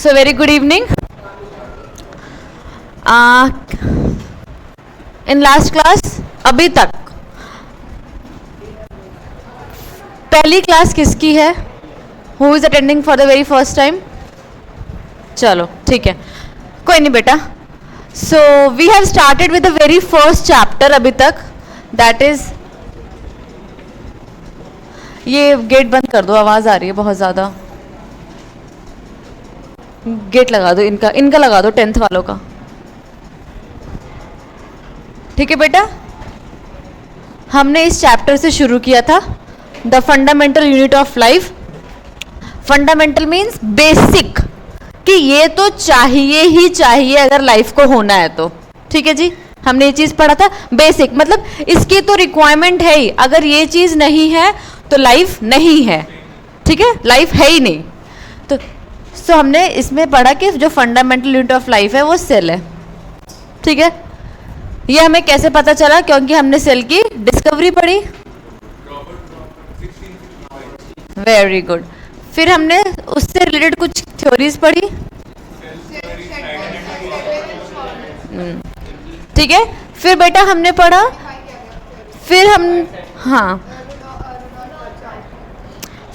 So very good evening. In last class अभी तक पहली क्लास किसकी है? Who is attending for the very first time? चलो ठीक है, कोई नहीं बेटा. So we have started with the very first chapter अभी तक, that is, ये गेट बंद कर दो, आवाज़ आ रही है बहुत ज़्यादा. गेट लगा दो, इनका लगा दो 10th वालों का. ठीक है बेटा, हमने इस चैप्टर से शुरू किया था, the fundamental unit of life. Fundamental means basic, कि ये तो चाहिए ही चाहिए अगर लाइफ को होना है तो. ठीक है जी, हमने ये चीज़ पढ़ा था. बेसिक मतलब इसकी तो रिक्वायरमेंट है ही, अगर ये चीज़ नहीं है तो लाइफ नहीं है. ठीक है, लाइफ है ही नहीं. तो सो हमने इसमें पढ़ा कि जो फंडामेंटल यूनिट ऑफ लाइफ है वो सेल है. ठीक है, ये हमें कैसे पता चला? क्योंकि हमने सेल की डिस्कवरी पढ़ी. Very good. फिर हमने उससे रिलेटेड कुछ थ्योरीज पढ़ी. ठीक है, फिर बेटा हमने पढ़ा,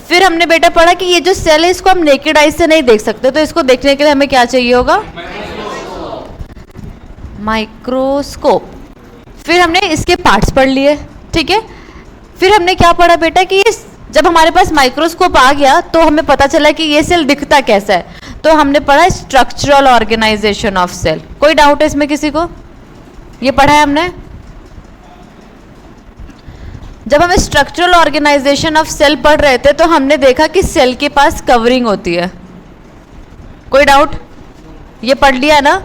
फिर हमने बेटा पढ़ा कि ये जो सेल है इसको हम नेकेड आई से नहीं देख सकते, तो इसको देखने के लिए हमें क्या चाहिए होगा? माइक्रोस्कोप. फिर हमने इसके पार्ट्स पढ़ लिए. ठीक है, फिर हमने क्या पढ़ा बेटा कि जब हमारे पास माइक्रोस्कोप आ गया तो हमें पता चला कि ये सेल दिखता कैसा है. तो हमने पढ़ा स्ट्रक्चरल ऑर्गेनाइजेशन ऑफ सेल. कोई डाउट है इसमें किसी को? ये पढ़ा है हमने. जब हम स्ट्रक्चरल ऑर्गेनाइजेशन ऑफ सेल पढ़ रहे थे तो हमने देखा कि सेल के पास कवरिंग होती है. कोई डाउट? ये पढ़ लिया ना.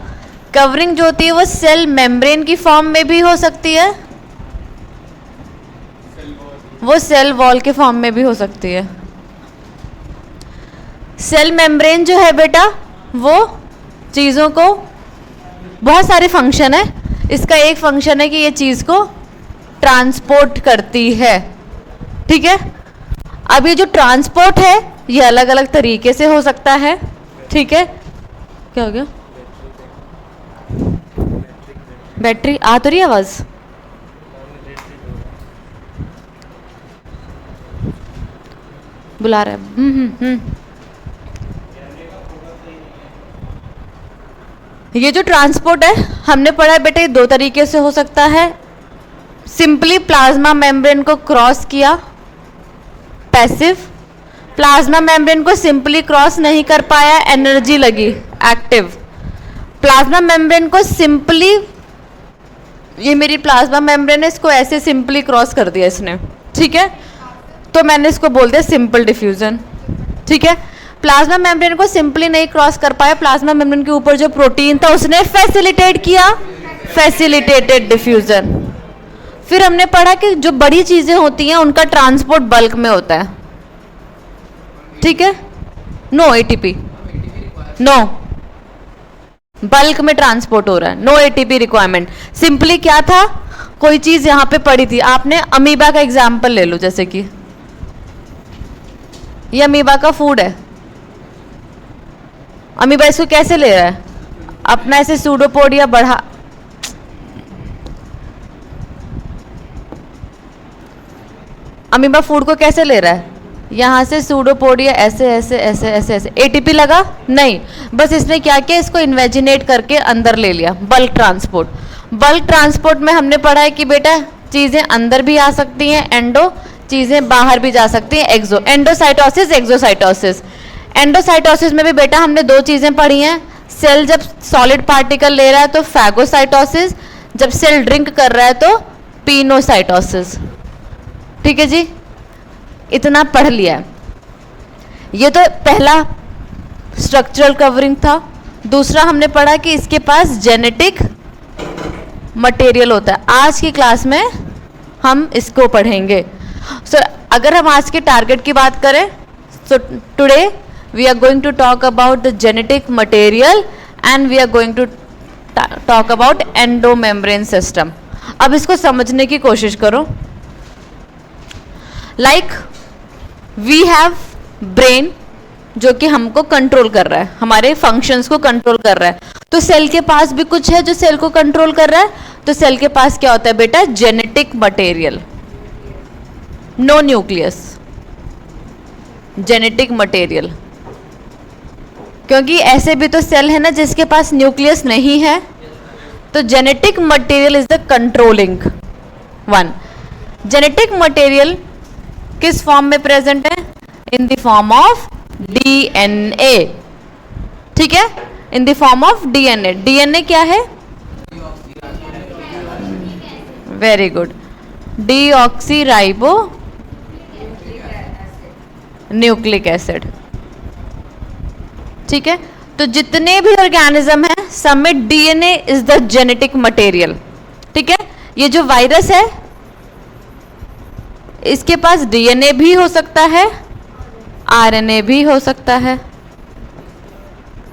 कवरिंग जो होती है वो सेल मेम्ब्रेन की फॉर्म में भी हो सकती है, वो सेल वॉल के फॉर्म में भी हो सकती है. सेल मेम्ब्रेन जो है बेटा वो चीज़ों को, बहुत सारे फंक्शन है. इसका एक फंक्शन है कि ये चीज़ को ट्रांसपोर्ट करती है. ठीक है, अब ये जो ट्रांसपोर्ट है ये अलग अलग तरीके से हो सकता है. ठीक है, क्या हो गया? बैटरी आ तो रही आवाज? बुला रहा है. ये जो ट्रांसपोर्ट है हमने पढ़ा है बेटा, ये दो तरीके से हो सकता है. सिंपली प्लाज्मा मेम्ब्रेन को क्रॉस किया, पैसिव. प्लाज्मा मेम्ब्रेन को सिंपली क्रॉस नहीं कर पाया, एनर्जी लगी, एक्टिव. प्लाज्मा मेम्ब्रेन को सिंपली, ये मेरी प्लाज्मा मेम्ब्रेन है, इसको ऐसे सिंपली क्रॉस कर दिया इसने. ठीक है, तो मैंने इसको बोल दिया सिंपल डिफ्यूजन. ठीक है, प्लाज्मा मेम्ब्रेन को सिंपली नहीं क्रॉस कर पाया, प्लाज्मा मेम्ब्रेन के ऊपर जो प्रोटीन था उसने फैसिलिटेट किया, फैसिलिटेटेड डिफ्यूजन. फिर हमने पढ़ा कि जो बड़ी चीजें होती हैं उनका ट्रांसपोर्ट बल्क में होता है. ठीक है, नो एटीपी, नो, बल्क में ट्रांसपोर्ट हो रहा है, नो एटीपी रिक्वायरमेंट. सिंपली क्या था, कोई चीज यहां पे पड़ी थी, आपने अमीबा का एग्जांपल ले लो, जैसे कि ये अमीबा का फूड है. अमीबा इसको कैसे ले रहा है? अपना ऐसे सूडोपोडिया बढ़ा, अमीबा फूड को कैसे ले रहा है? यहाँ से सूडोपोडिया ऐसे ऐसे ऐसे ऐसे ऐसे. एटीपी लगा? नहीं, बस इसने क्या किया, इसको इन्वेजिनेट करके अंदर ले लिया. Bulk transport. बल्क ट्रांसपोर्ट में हमने पढ़ा है कि बेटा चीज़ें अंदर भी आ सकती हैं, एंडो, चीज़ें बाहर भी जा सकती हैं, एक्सो. Endocytosis, exocytosis. एंडोसाइटोसिस में भी बेटा हमने दो चीज़ें पढ़ी हैं. सेल जब सॉलिड पार्टिकल ले रहा है तो फैगोसाइटोसिस, जब सेल ड्रिंक कर रहा है तो पिनोसाइटोसिस. ठीक है जी, इतना पढ़ लिया है. ये तो पहला स्ट्रक्चरल कवरिंग था. दूसरा हमने पढ़ा कि इसके पास जेनेटिक मटेरियल होता है. आज की क्लास में हम इसको पढ़ेंगे. अगर हम आज के टारगेट की बात करें, so today we are going to talk about the genetic material and we are going to talk about endomembrane system. अब इसको समझने की कोशिश करो. Like we have brain, जो कि हमको कंट्रोल कर रहा है, हमारे फंक्शंस को कंट्रोल कर रहा है। तो सेल के पास भी कुछ है जो सेल को कंट्रोल कर रहा है। तो सेल के पास क्या होता है बेटा? Genetic material, no nucleus, genetic material. क्योंकि ऐसे भी तो सेल है ना जिसके पास न्यूक्लियस नहीं है, तो genetic material is the controlling one. Genetic material किस फॉर्म में प्रेजेंट है? In the form of DNA, ठीक है, in the form of DNA. DNA क्या है? Very good, deoxyribo nucleic acid, ठीक है। तो जितने भी ऑर्गेनिज्म है सब में DNA is the genetic material, ठीक है। ये जो वायरस है इसके पास डीएनए भी हो सकता है, आरएनए भी हो सकता है,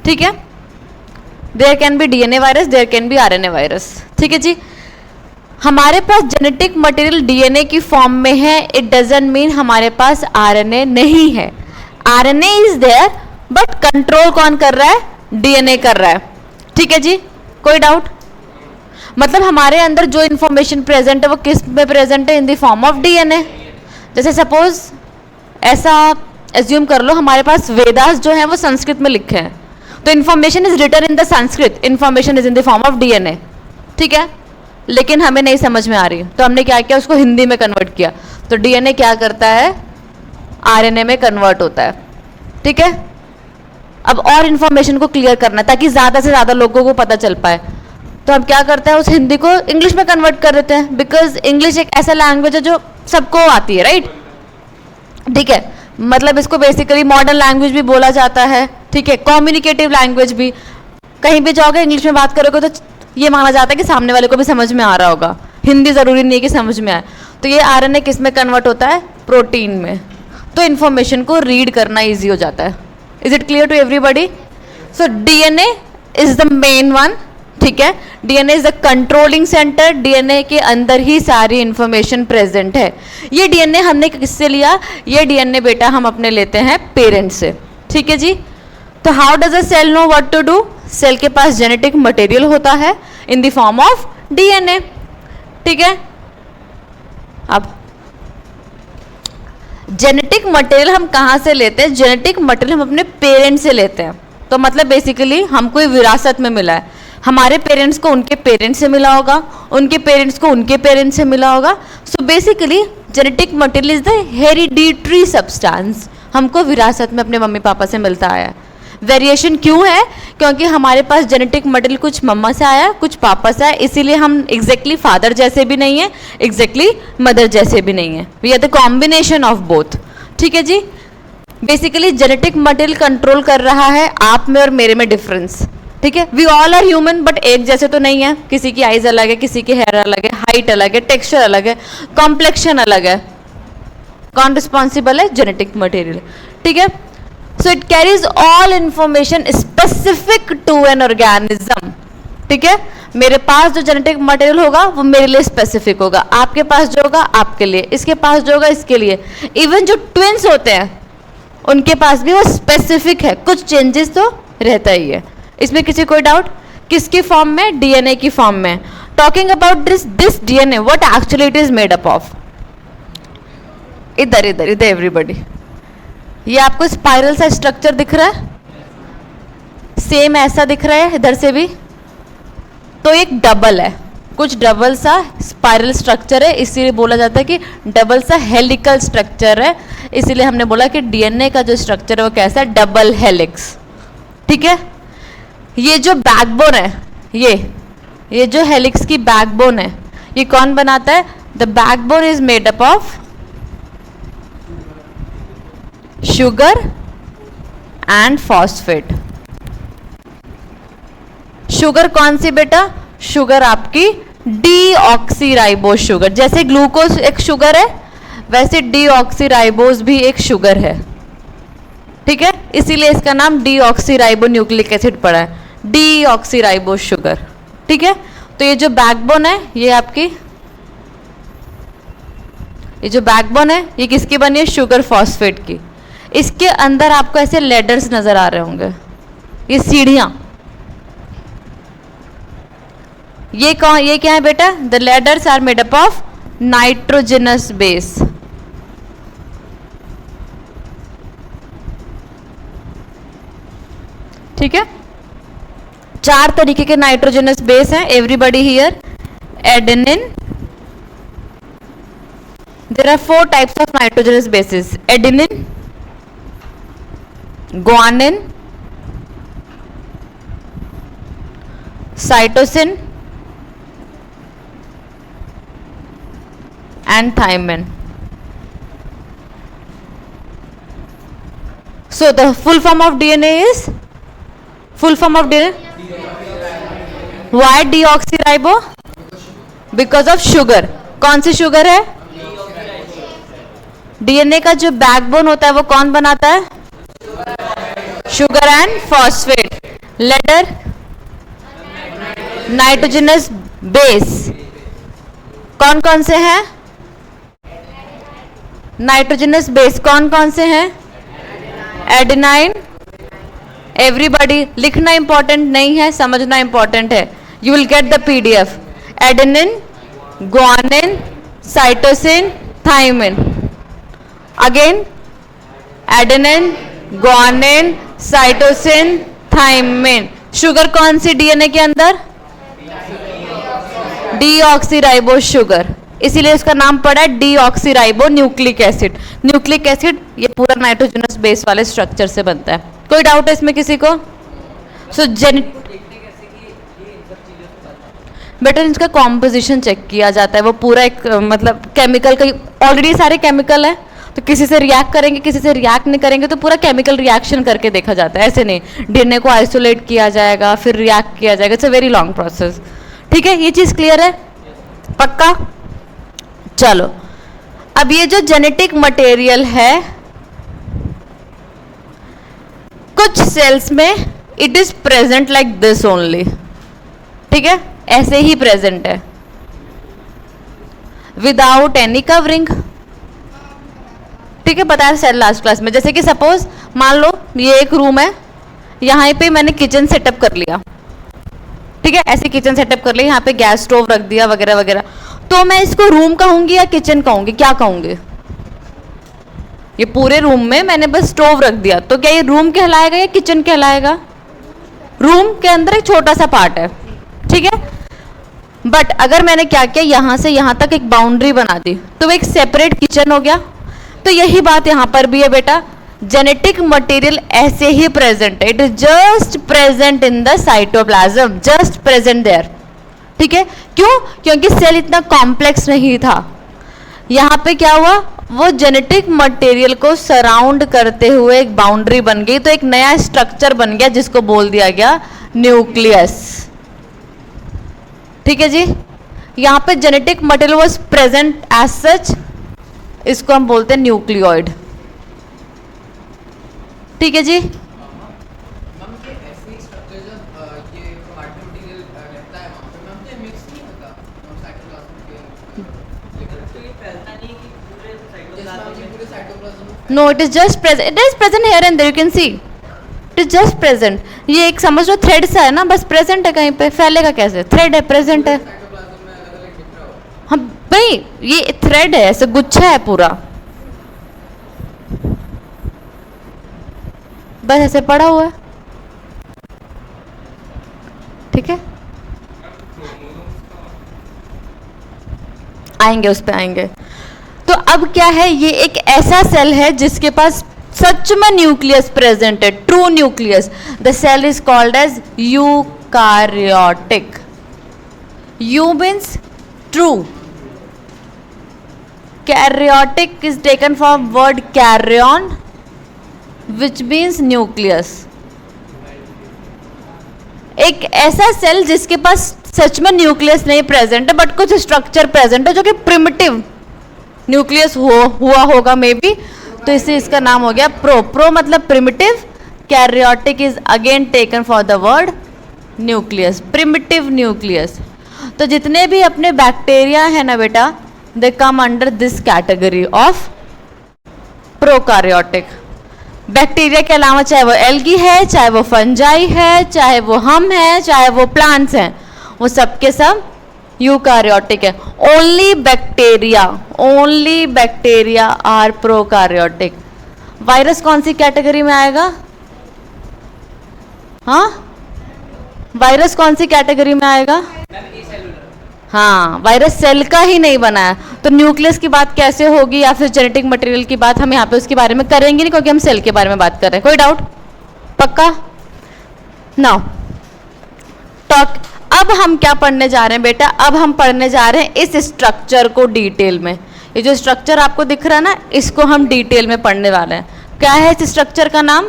ठीक है। There can be DNA virus, there can be RNA virus, ठीक है जी। हमारे पास जेनेटिक मटेरियल डीएनए की फॉर्म में है, इट डजंट मीन हमारे पास आरएनए नहीं है। RNA is there but control कौन कर रहा है? डीएनए कर रहा है, ठीक है जी। कोई डाउट? मतलब हमारे अंदर जो इंफॉर्मेशन प्रेजेंट है वो किस में प्रेजेंट है? In the form of DNA. जैसे सपोज ऐसा एज्यूम कर लो हमारे पास वेदास जो है वो संस्कृत में लिखे हैं, तो information is written in the Sanskrit, information is in the form of DNA, ठीक है। लेकिन हमें नहीं समझ में आ रही, तो हमने क्या किया? उसको हिंदी में कन्वर्ट किया। तो डीएनए क्या करता है? आरएनए में कन्वर्ट होता है, ठीक है। अब और इन्फॉर्मेशन को क्लियर करना है ताकि ज्यादा से ज्यादा लोगों को पता चल पाए, तो हम क्या करते हैं? उस हिंदी को इंग्लिश में कन्वर्ट कर देते हैं, बिकॉज इंग्लिश एक ऐसा लैंग्वेज है जो सबको आती है, राइट, ठीक है। मतलब इसको बेसिकली मॉडर्न लैंग्वेज भी बोला जाता है, ठीक है, कम्युनिकेटिव लैंग्वेज भी। कहीं भी जाओगे इंग्लिश में बात करोगे तो ये माना जाता है कि सामने वाले को भी समझ में आ रहा होगा, हिंदी जरूरी नहीं है कि समझ में आए। तो ये आरएनए किस में कन्वर्ट होता है? प्रोटीन में। तो इन्फॉर्मेशन को रीड करना ईजी हो जाता है। Is it clear to everybody? So DNA is the main one, ठीक है। DNA is the controlling centre, DNA के अंदर ही सारी इंफॉर्मेशन प्रेजेंट है। ये डीएनए हमने किससे लिया? ये डीएनए बेटा हम अपने लेते हैं पेरेंट्स से, ठीक है जी। तो how does a cell know what to do? Cell के पास जेनेटिक मटेरियल होता है in the form of DNA, ठीक है। अब जेनेटिक मटेरियल हम कहाँ से लेते हैं? जेनेटिक मटेरियल हम अपने पेरेंट्स से लेते हैं। तो मतलब बेसिकली हमको विरासत में मिला है। हमारे पेरेंट्स को उनके पेरेंट्स से मिला होगा, उनके पेरेंट्स को उनके पेरेंट्स से मिला होगा। So basically genetic material is the hereditary substance, हमको विरासत में अपने मम्मी पापा से मिलता आया। वेरिएशन क्यों है? क्योंकि हमारे पास जेनेटिक मटेरियल कुछ मम्मा से आया, कुछ पापा से आया, इसीलिए हम एग्जैक्टली फादर जैसे भी नहीं है, एग्जैक्टली मदर जैसे भी नहीं है। We are the combination of both, ठीक है जी। बेसिकली जेनेटिक मटेरियल कंट्रोल कर रहा है आप में और मेरे में डिफरेंस, ठीक है। We all are human but एक जैसे तो नहीं है, किसी की आइज अलग है, किसी की हेयर अलग है, हाइट अलग है, टेक्सचर अलग है, कॉम्प्लेक्शन अलग है। कौन रिस्पॉन्सिबल है? जेनेटिक मटेरियल, ठीक है। So it carries all information specific to an organism, ठीक है। मेरे पास जो जेनेटिक मटेरियल होगा वो मेरे लिए स्पेसिफिक होगा, आपके पास जो होगा आपके लिए, इसके पास जो होगा इसके लिए। इवन जो ट्विंस होते हैं उनके पास भी वो स्पेसिफिक है, कुछ चेंजेस तो रहता ही है। इसमें किसी कोई डाउट? किसकी फॉर्म में? डीएनए की फॉर्म में। Talking about this DNA, what actually it is made up of? इधर इधर इधर एवरीबॉडी, ये आपको स्पाइरल सा स्ट्रक्चर दिख रहा है, सेम ऐसा दिख रहा है इधर से भी, तो एक डबल है, कुछ डबल सा स्पाइरल स्ट्रक्चर है, इसीलिए बोला जाता है कि डबल सा हेलिकल स्ट्रक्चर है। इसीलिए हमने बोला कि डीएनए का जो स्ट्रक्चर है वो कैसा है? डबल हेलिक्स, ठीक है। ये जो बैकबोन है, ये जो हेलिक्स की बैकबोन है, ये कौन बनाता है? The backbone is made up of sugar and phosphate. Sugar कौन सी बेटा? शुगर आपकी डीऑक्सीराइबोज शुगर। जैसे ग्लूकोज एक शुगर है वैसे डीऑक्सीराइबोज भी एक शुगर है, ठीक है। इसीलिए इसका नाम डीऑक्सीराइबो न्यूक्लिक एसिड पड़ा है, डीऑक्सीराइबोज शुगर, ठीक है। तो ये जो बैकबोन है ये आपकी, ये जो बैकबोन है ये किसकी बनी है? शुगर फॉस्फेट की। इसके अंदर आपको ऐसे लेडर्स नजर आ रहे होंगे, ये सीढ़ियां। ये कौन, ये क्या है बेटा? The ladders are made up of nitrogenous base. ठीक है, 4 तरीके के नाइट्रोजनस बेस हैं everybody here. Adenine, there are 4 types of nitrogenous bases: adenine, guanine, cytosine and thymine. So the full form of DNA is, full form of DNA, why deoxyribo? Because of sugar. कौन सी sugar है? DNA का जो backbone होता है वो कौन बनाता है? Sugar and phosphate. Ladder, nitrogenous base कौन कौन से हैं? नाइट्रोजनस बेस कौन कौन से हैं? एडेनाइन। एवरीबॉडी, लिखना इंपॉर्टेंट नहीं है, समझना इंपॉर्टेंट है। You will get the PDF. Adenine, guanine, cytosine, thymine. Again, adenine, guanine, cytosine, thymine. Sugar कौन सी डीएनए के अंदर? डीऑक्सीराइबो शुगर, इसीलिए इसका नाम पड़ा है deoxyribo nucleic acid. Nucleic acid ये पूरा नाइट्रोजनस बेस वाले स्ट्रक्चर से बनता है। कोई डाउट है इसमें किसी को? सो बेटर इसका कॉम्पोजिशन चेक किया जाता है, वो पूरा एक मतलब केमिकल का ऑलरेडी सारे केमिकल है, तो किसी से रिएक्ट करेंगे किसी से रिएक्ट नहीं करेंगे, तो पूरा केमिकल रिएक्शन करके देखा जाता है। ऐसे नहीं डीएनए को आइसोलेट किया जाएगा फिर रिएक्ट किया जाएगा, it's a very long process. ठीक है, ये चीज क्लियर है? पक्का? चलो, अब ये जो जेनेटिक मटेरियल है कुछ सेल्स में it is present like this only. ठीक है, ऐसे ही प्रेजेंट है विदाउट एनी कवरिंग। ठीक है, बताया सर लास्ट क्लास में। जैसे कि सपोज मान लो ये एक रूम है, यहाँ पे मैंने किचन सेटअप कर लिया। ठीक है, ऐसे किचन सेटअप कर लिया, यहाँ पे गैस स्टोव रख दिया वगैरह वगैरह, तो मैं इसको रूम कहूंगी या किचन कहूंगी? क्या कहूंगी? ये पूरे रूम में मैंने बस स्टोव रख दिया, तो क्या ये रूम कहलाएगा या किचन कहलाएगा? रूम के अंदर एक छोटा सा पार्ट है। ठीक है, बट अगर मैंने क्या किया, यहां से यहां तक एक बाउंड्री बना दी, तो एक सेपरेट किचन हो गया। तो यही बात यहां पर भी है बेटा, जेनेटिक मटेरियल ऐसे ही प्रेजेंट है, it is just present in the cytoplasm, just present there. ठीक है, क्यों? क्योंकि सेल इतना कॉम्प्लेक्स नहीं था। यहां पे क्या हुआ, वो जेनेटिक मटेरियल को सराउंड करते हुए एक बाउंड्री बन गई, तो एक नया स्ट्रक्चर बन गया जिसको बोल दिया गया न्यूक्लियस। ठीक है जी, यहां पे genetic material was present as such, इसको हम बोलते हैं न्यूक्लियोइड। ठीक है जी, no it is just present, it is present here and there, you can see it is just present. ये एक समझ लो थ्रेड सा है ना, बस प्रेजेंट है, कहीं पे फैलेगा कैसे? थ्रेड है, प्रेजेंट है। हाँ भाई, ये थ्रेड है, ऐसे गुच्छा है पूरा, बस ऐसे पड़ा हुआ है। ठीक है, आएंगे उस पे आएंगे। तो अब क्या है, ये एक ऐसा सेल है जिसके पास सच में न्यूक्लियस प्रेजेंट है, true nucleus. The cell is called as eukaryotic. Eu means true, karyotic is taken from word karyon which means nucleus. एक ऐसा सेल जिसके पास सच में न्यूक्लियस नहीं प्रेजेंट है, बट कुछ स्ट्रक्चर प्रेजेंट है जो कि प्रिमिटिव न्यूक्लियस हुआ होगा मे बी, तो इससे इसका नाम हो गया प्रो। प्रो मतलब primitive, karyotic is again taken for the word nucleus, primitive nucleus. तो जितने भी अपने बैक्टीरिया है ना बेटा, they come under this category of prokaryotic. Bacteria के अलावा चाहे वो एल्गी है, चाहे वो फंजाई है, चाहे वो हम है, चाहे वो प्लांट्स हैं, वो सब के सब यूकारियोटिक है। Only bacteria are prokaryotic. Virus कौन सी कैटेगरी में आएगा? हाँ, वायरस कौन सी कैटेगरी में आएगा? हाँ, वायरस सेल का ही नहीं बना है, तो न्यूक्लियस की बात कैसे होगी, या फिर जेनेटिक मटेरियल की बात हम यहाँ पे उसके बारे में करेंगे नहीं, क्योंकि हम सेल के बारे में बात कर रहे हैं। कोई डाउट? पक्का? Now talk. अब हम क्या पढ़ने जा रहे हैं बेटा? अब हम पढ़ने जा रहे हैं इस स्ट्रक्चर को डिटेल में। ये जो स्ट्रक्चर आपको दिख रहा है ना, इसको हम डिटेल में पढ़ने वाले हैं। क्या है इस स्ट्रक्चर का नाम?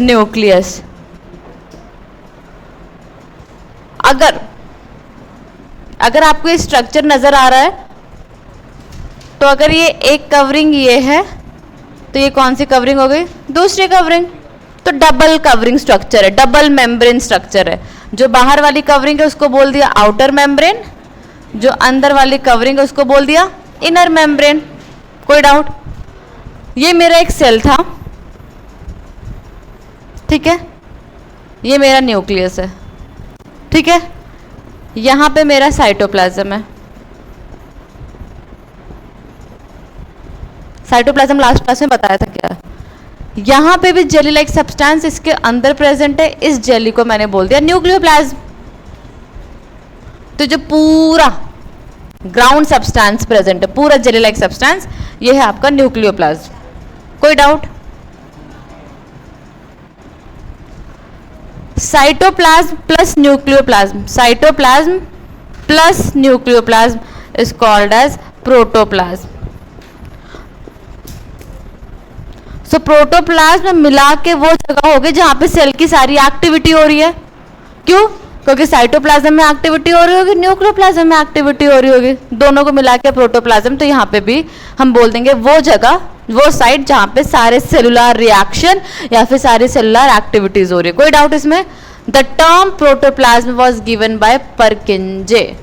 न्यूक्लियस। अगर आपको ये स्ट्रक्चर नजर आ रहा है, तो अगर ये एक कवरिंग ये है, तो ये कौन सी कवरिंग हो गई? दूसरी कवरिंग। तो डबल कवरिंग स्ट्रक्चर है, डबल मेम्ब्रेन स्ट्रक्चर है। जो बाहर वाली कवरिंग है उसको बोल दिया आउटर मेम्ब्रेन, जो अंदर वाली कवरिंग है उसको बोल दिया इनर मेम्ब्रेन। कोई डाउट? ये मेरा एक सेल था, ठीक है, ये मेरा न्यूक्लियस है, ठीक है, यहां पे मेरा साइटोप्लाज्म है। साइटोप्लाज्म लास्ट क्लास में बताया था क्या? यहां पे भी जेली लाइक सब्सटेंस इसके अंदर प्रेजेंट है, इस जेली को मैंने बोल दिया न्यूक्लियोप्लाज्म। तो जो पूरा ग्राउंड सब्सटेंस प्रेजेंट है, पूरा जेली लाइक सब्सटेंस, ये है आपका न्यूक्लियोप्लाज्म। कोई doubt? Cytoplasm plus nucleoplasm, cytoplasm plus nucleoplasm is called as protoplasm. So protoplasm मिला के वो जगह होगी जहां पे सेल की सारी एक्टिविटी हो रही है। क्यों? क्योंकि साइटोप्लाज्म में एक्टिविटी हो रही होगी, न्यूक्लियोप्लाज्म में एक्टिविटी हो रही होगी, दोनों को मिला के प्रोटोप्लाज्म। तो यहाँ पे भी हम बोल देंगे वो जगह, वो साइट जहां पे सारे सेलुलर रिएक्शन या फिर सारी सेलुलर एक्टिविटीज हो रही है। कोई डाउट इसमें? The term protoplasm was given by Purkinje.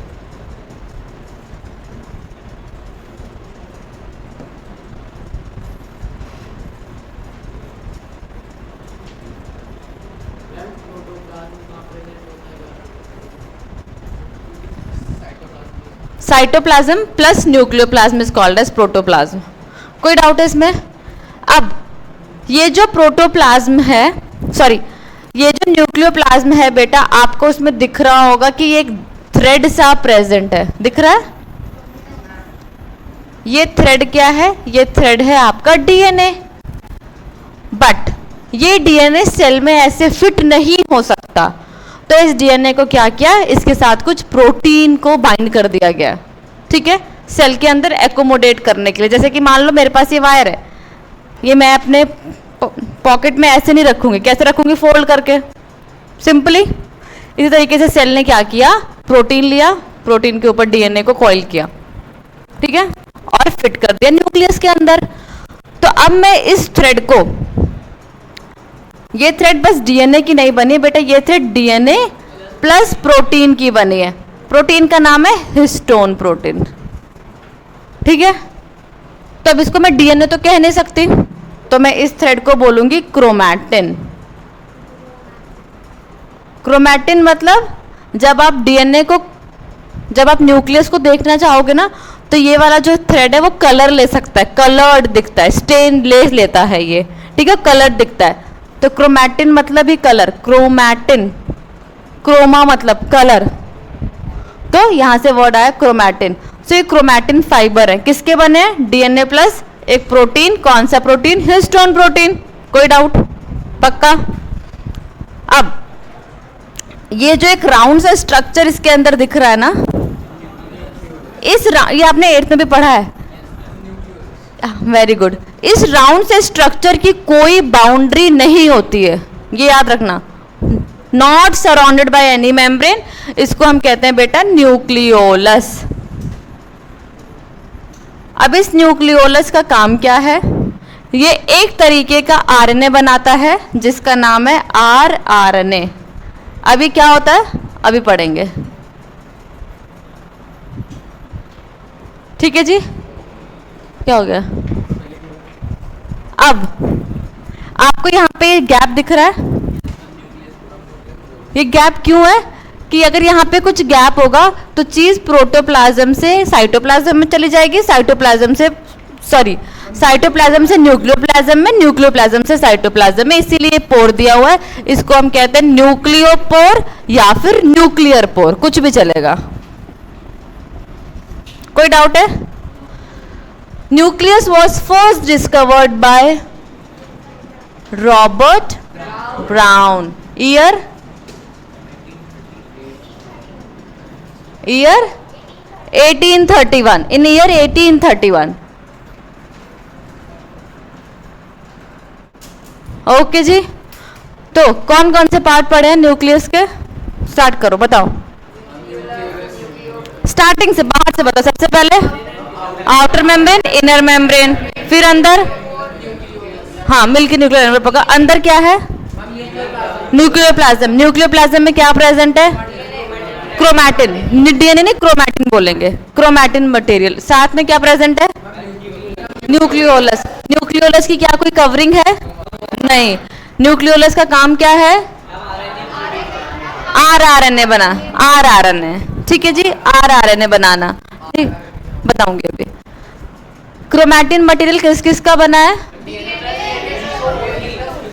Cytoplasm plus nucleoplasm is called as protoplasm. कोई डाउट है इसमें? अब ये जो प्रोटोप्लाज्म है, सॉरी, ये जो न्यूक्लियोप्लाज्म है बेटा, आपको उसमें दिख रहा होगा कि ये एक थ्रेड सा प्रेजेंट है, दिख रहा है? ये थ्रेड क्या है? ये थ्रेड है आपका डीएनए। बट ये डीएनए सेल में ऐसे फिट नहीं हो सकता, तो इस डीएनए को क्या किया? इसके साथ कुछ प्रोटीन को बाइंड कर दिया गया, ठीक है, सेल के अंदर एकोमोडेट करने के लिए। जैसे कि मान लो मेरे पास ये वायर है, ये मैं अपने पॉकेट में ऐसे नहीं रखूंगी, कैसे रखूंगी? फोल्ड करके, सिंपली। इसी तरीके से सेल ने क्या किया? प्रोटीन लिया, प्रोटीन के ऊपर डीएनए को कॉइल किया, ठीक है, और फिट कर दिया न्यूक्लियस के अंदर। तो अब मैं इस थ्रेड को, ये थ्रेड बस डीएनए की नहीं बनी बेटा, ये थ्रेड डीएनए प्लस प्रोटीन की बनी है। प्रोटीन का नाम है हिस्टोन प्रोटीन, ठीक है। तो अब इसको मैं डीएनए तो कह नहीं सकती, तो मैं इस थ्रेड को बोलूंगी क्रोमैटिन। क्रोमैटिन मतलब जब आप डीएनए को, जब आप न्यूक्लियस को देखना चाहोगे ना, तो ये वाला जो थ्रेड है वो कलर ले सकता है, कलर्ड दिखता है, स्टेन ले लेता है ये, ठीक है, कलर दिखता है। तो क्रोमैटिन मतलब ही कलर, क्रोमैटिन, क्रोमा मतलब कलर, तो यहां से वर्ड आया क्रोमैटिन। तो ये क्रोमैटिन फाइबर है, किसके बने हैं? डीएनए प्लस एक प्रोटीन, कौन सा प्रोटीन? Histone protein. कोई डाउट? पक्का? अब ये जो एक राउंड सा स्ट्रक्चर इसके अंदर दिख रहा है ना, ये आपने 8th में भी पढ़ा है, वेरी गुड। इस राउंड से स्ट्रक्चर की कोई बाउंड्री नहीं होती है, ये याद रखना, not surrounded by any membrane. इसको हम कहते हैं बेटा न्यूक्लियोलस। अब इस न्यूक्लियोलस का काम क्या है? ये एक तरीके का आरएनए बनाता है जिसका नाम है आरआरएनए। अभी क्या होता है अभी पढ़ेंगे, ठीक है जी। क्या हो गया? अब आपको यहाँ पे गैप दिख रहा है? ये गैप क्यों है? कि अगर यहाँ पे कुछ गैप होगा तो चीज प्रोटोप्लाज्म से साइटोप्लाज्म में चली जाएगी, साइटोप्लाज्म से न्यूक्लियोप्लाज्म में, न्यूक्लियोप्लाज्म से साइटोप्लाज्म में, इसीलिए पोर दिया हुआ है। इसको हम कहते हैं न्यूक्लियोपोर या फिर न्यूक्लियर पोर, कुछ भी चलेगा। कोई डाउट है? Nucleus was first discovered by Robert Brown. Year 1831, in year 1831। Okay जी, तो कौन कौन से पार्ट पढ़े हैं न्यूक्लियस के? स्टार्ट करो, बताओ। स्टार्टिंग से, बाहर से बताओ। सबसे पहले आउटर मेम्ब्रेन, इनर मेम्ब्रेन, फिर अंदर, हाँ मिलके न्यूक्लियर पका। अंदर क्या है? न्यूक्लियोप्लाज्म। न्यूक्लियोप्लाज्म में क्या प्रेजेंट है? क्रोमैटिन। डीएनए नहीं, क्रोमैटिन बोलेंगे, क्रोमैटिन मटेरियल। साथ में क्या प्रेजेंट है? न्यूक्लियोलस। न्यूक्लियोलस की क्या कोई कवरिंग है? नहीं। न्यूक्लियोलस का काम क्या है? आरआरएनए बना, आरआरएनए, ठीक है जी, आरआरएनए बनाना। ठीक, बताऊंगी अभी। क्रोमैटिन मटेरियल किस किस का बना है?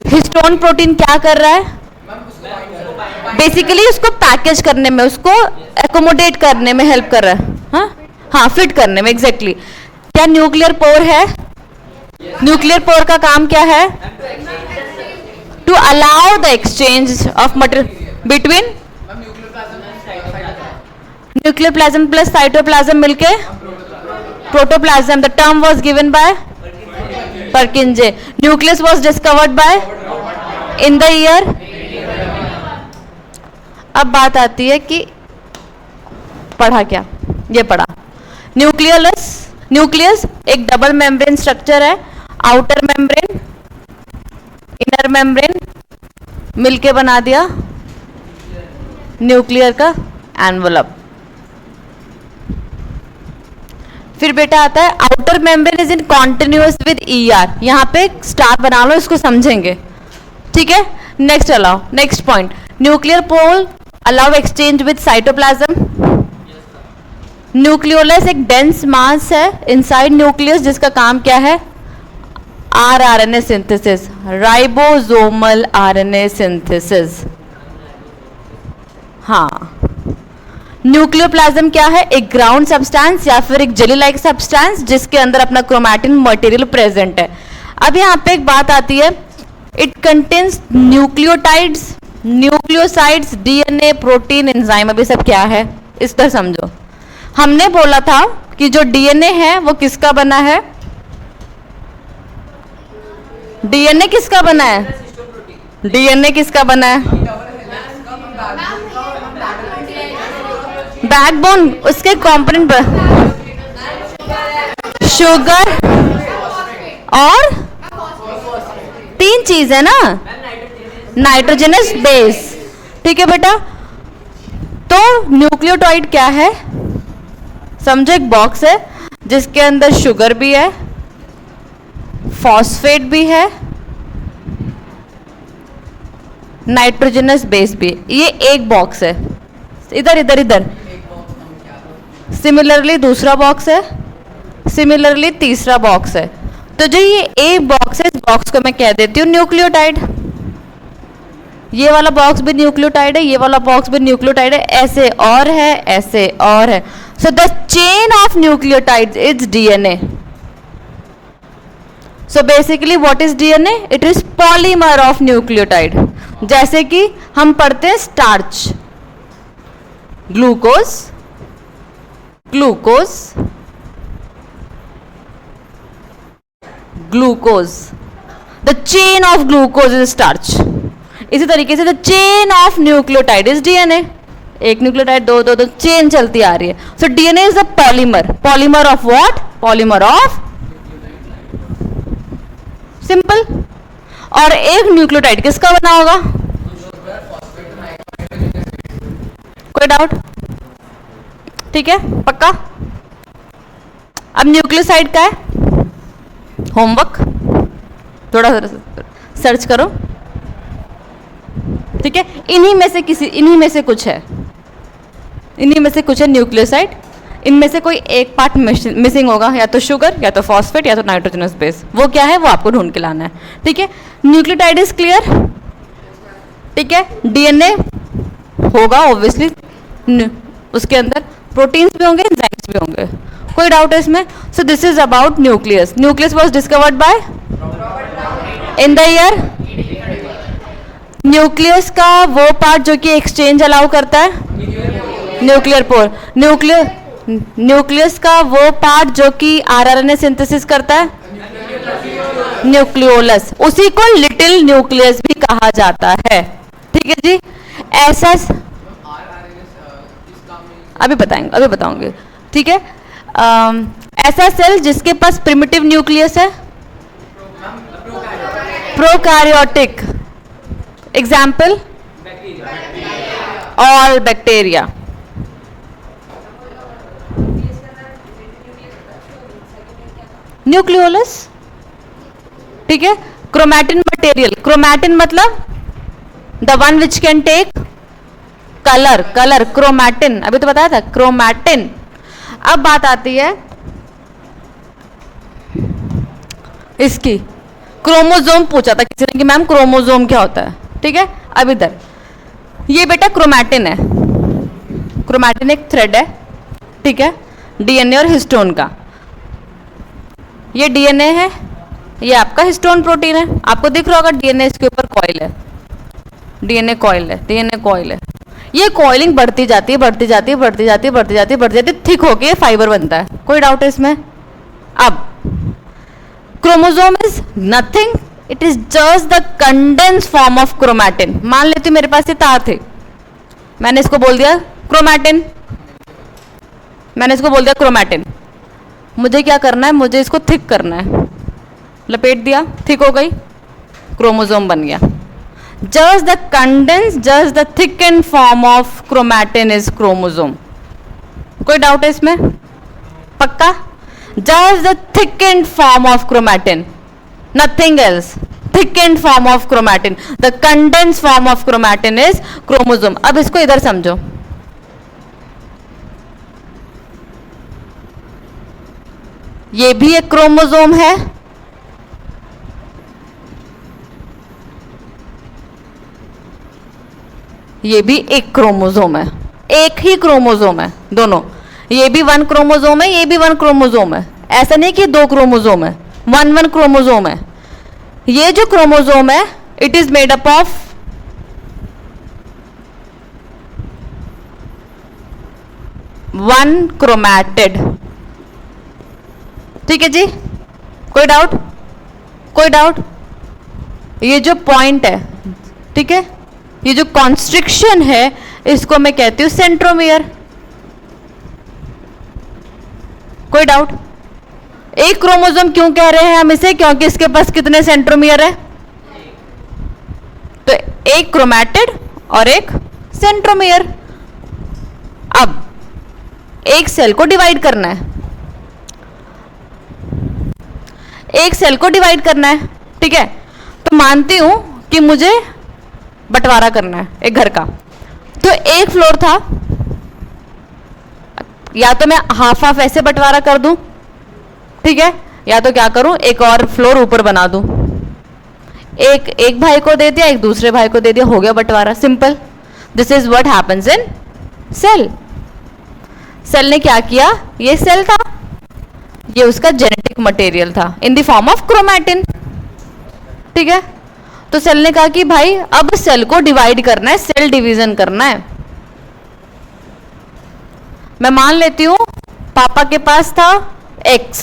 हिस्टोन प्रोटीन क्या कर रहा है? बेसिकली उसको पैकेज करने में, उसको एकोमोडेट करने में हेल्प कर रहा है। हाँ हाँ, फिट करने में, एग्जैक्टली। क्या न्यूक्लियर पोर है? न्यूक्लियर पोर का काम क्या है? To allow the exchange of material between nucleoplasm plus cytoplasm मिलके protoplasm. The term was given by Purkinje. Nucleus was discovered by in the year. अब बात आती है कि पढ़ा क्या? ये पढ़ा न्यूक्लियस एक डबल मेम्ब्रेन स्ट्रक्चर है। आउटर मेम्ब्रेन, इनर मेम्ब्रेन मिलके बना दिया न्यूक्लियर का एनवलप। फिर बेटा आता है outer membrane is in continuous with ER. यहाँ पे स्टार बना लो, इसको समझेंगे, ठीक है। Next allow, next point, nuclear pore allow exchange with cytoplasm. Nucleolus एक डेंस मास है इनसाइड न्यूक्लियस, जिसका काम क्या है? RRNA synthesis, ribosomal RNA synthesis. हाँ, न्यूक्लियोप्लाज्म क्या है? एक ग्राउंड सब्सटेंस या फिर एक जेली लाइक सब्सटेंस जिसके अंदर अपना क्रोमैटिन मटेरियल प्रेजेंट है। अब यहाँ पे एक बात आती है, it contains nucleotides, nucleosides, DNA, protein, enzyme. अभी सब क्या है इस तरह समझो। हमने बोला था कि जो डीएनए है वो किसका बना है? डीएनए किसका बना है? डीएनए किसका बना है? बैकबोन, उसके कंपोनेंट शुगर और 3 चीज है ना, नाइट्रोजनस बेस, ठीक है बेटा। तो न्यूक्लियोटाइड क्या है? समझो एक बॉक्स है जिसके अंदर शुगर भी है, फॉस्फेट भी है, नाइट्रोजनस बेस भी। ये एक बॉक्स है, इधर इधर इधर। सिमिलरली दूसरा बॉक्स है, सिमिलरली तीसरा बॉक्स है। तो जो ये एक बॉक्स है, इस बॉक्स को मैं कह देती हूँ न्यूक्लियोटाइड। ये वाला बॉक्स भी न्यूक्लियोटाइड है, ये वाला बॉक्स भी न्यूक्लियोटाइड है, ऐसे और है, ऐसे और है। So the chain of nucleotides is DNA. So basically what is DNA? It is polymer of nucleotide. जैसे कि हम पढ़ते हैं starch, glucose, glucose, glucose, the chain of glucose is starch. इसी तरीके से the chain of nucleotide is DNA. एक nucleotide, दो दो दो, चेन चलती आ रही है। सो DNA is the polymer. Polymer of what? Polymer of, simple. और एक न्यूक्लियोटाइड किसका बना होगा? कोई डाउट? ठीक है, पक्का। अब न्यूक्लियोसाइड का है होमवर्क, थोड़ा सर्च करो, ठीक है। इन्हीं में से कुछ है, इन्हीं में से कुछ है न्यूक्लियोसाइड। इनमें से कोई एक पार्ट मिसिंग होगा, या तो शुगर, या तो फॉस्फेट, या तो नाइट्रोजनस बेस। वो क्या है वो आपको ढूंढ के लाना है, ठीक है। न्यूक्लियोटाइड इज क्लियर, ठीक है। डीएनए होगा ऑब्वियसली, उसके अंदर प्रोटीन्स भी होंगे, एंजाइम्स भी होंगे, कोई डाउट है इसमें? So this is about nucleus. Nucleus was discovered by in the year. Nucleus का वो पार्ट जो कि एक्सचेंज अलाउ करता है, न्यूक्लियर पोर। न्यूक्लियस का वो पार्ट जो कि आरआरएनए सिंथेसिस करता है, न्यूक्लियोलस। उसी को लिटिल न्यूक्लियस भी कहा जाता है, ठीक है जी। ऐसा अभी बताऊंगे, ठीक है। ऐसा सेल जिसके पास प्रिमिटिव न्यूक्लियस है, prokaryotic. Example, all bacteria. Nucleolus, ठीक है। क्रोमैटिन मटेरियल, क्रोमैटिन मतलब the one which can take colour, chromatin. अभी तो बताया था क्रोमैटिन। अब बात आती है इसकी, क्रोमोसोम पूछा था किसी ने कि मैम क्रोमोसोम क्या होता है, ठीक है। अब इधर ये बेटा क्रोमैटिन है, क्रोमैटिन एक थ्रेड है, ठीक है, डीएनए और हिस्टोन का। ये डीएनए है, ये आपका हिस्टोन प्रोटीन है। आपको दिख रहा होगा डीएनए, इसके ऊपर कॉइल है, डीएनए कॉइल है, डीएनए कॉइल है। ये कॉइलिंग बढ़ती जाती है, थिक होके ये फाइबर बनता है। कोई डाउट है इसमें? अब chromosome is nothing, it is just the condense form of chromatin. मान लेती हूँ मेरे पास ये तार थे, मैंने इसको बोल दिया क्रोमैटिन, मुझे क्या करना है, मुझे इसको थिक करना है। लपेट दिया, थिक हो गई, क्रोमोसोम बन गया। Just the condense, just the thick and form of chromatin is chromosome. कोई डाउट है इसमें? पक्का? Just the thick and form of chromatin, nothing else. Thick and form of chromatin, the condense form of chromatin is chromosome. अब इसको इधर समझो, ये भी एक क्रोमोसोम है, ये भी एक क्रोमोसोम है, एक ही क्रोमोसोम है दोनों। ये भी वन क्रोमोसोम है, ये भी वन क्रोमोसोम है। ऐसा नहीं कि दो क्रोमोसोम है, वन क्रोमोसोम है। ये जो क्रोमोसोम है it is made up of one chromatid, ठीक है जी। कोई डाउट? ये जो पॉइंट है, ठीक है, ये जो कॉन्स्ट्रिक्शन है इसको मैं कहती हूं सेंट्रोमियर। कोई डाउट? एक क्रोमोसोम क्यों कह रहे हैं हम इसे? क्योंकि इसके पास कितने सेंट्रोमियर है? तो एक क्रोमैटिड और एक सेंट्रोमियर। अब एक सेल को डिवाइड करना है, ठीक है। तो मानती हूं कि मुझे बंटवारा करना है एक घर का। तो एक फ्लोर था, या तो मैं हाफ ऐसे बंटवारा कर दूं, ठीक है, या तो क्या करूं, एक और फ्लोर ऊपर बना दूं। एक भाई को दे दिया, एक दूसरे भाई को दे दिया, हो गया बंटवारा, simple. This is what happens in cell. Cell ने क्या किया, ये सेल था, ये उसका जेनेटिक मटेरियल था इन द फॉर्म ऑफ क्रोमैटिन, ठीक है। तो सेल ने कहा कि भाई अब सेल को डिवाइड करना है, सेल डिवीजन करना है। मैं मान लेती हूं पापा के पास था X,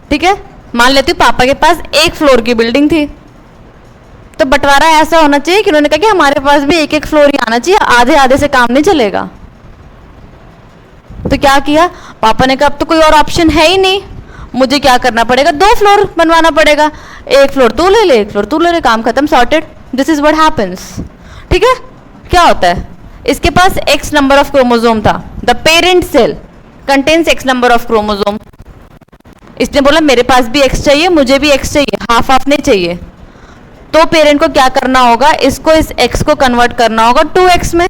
ठीक है, मान लेती हूं पापा के पास एक फ्लोर की बिल्डिंग थी। तो बंटवारा ऐसा होना चाहिए कि उन्होंने कहा कि हमारे पास भी एक फ्लोर ही आना चाहिए, आधे आधे से काम नहीं चलेगा। तो क्या किया पापा ने कहा अब तो कोई और ऑप्शन है ही नहीं, मुझे क्या करना पड़ेगा, 2 फ्लोर बनवाना पड़ेगा। एक फ्लोर तू ले ले, एक फ्लोर तू ले ले, काम खत्म, sorted. This is what happens, ठीक है। क्या होता है, इसके पास X नंबर ऑफ क्रोमोसोम था, the parent cell contains X number of chromosome, इसने बोला मेरे पास भी एक्स चाहिए, मुझे भी एक्स चाहिए, हाफ हाफ नहीं चाहिए, तो पेरेंट को क्या करना होगा, इसको इस एक्स को कन्वर्ट करना होगा 2x में।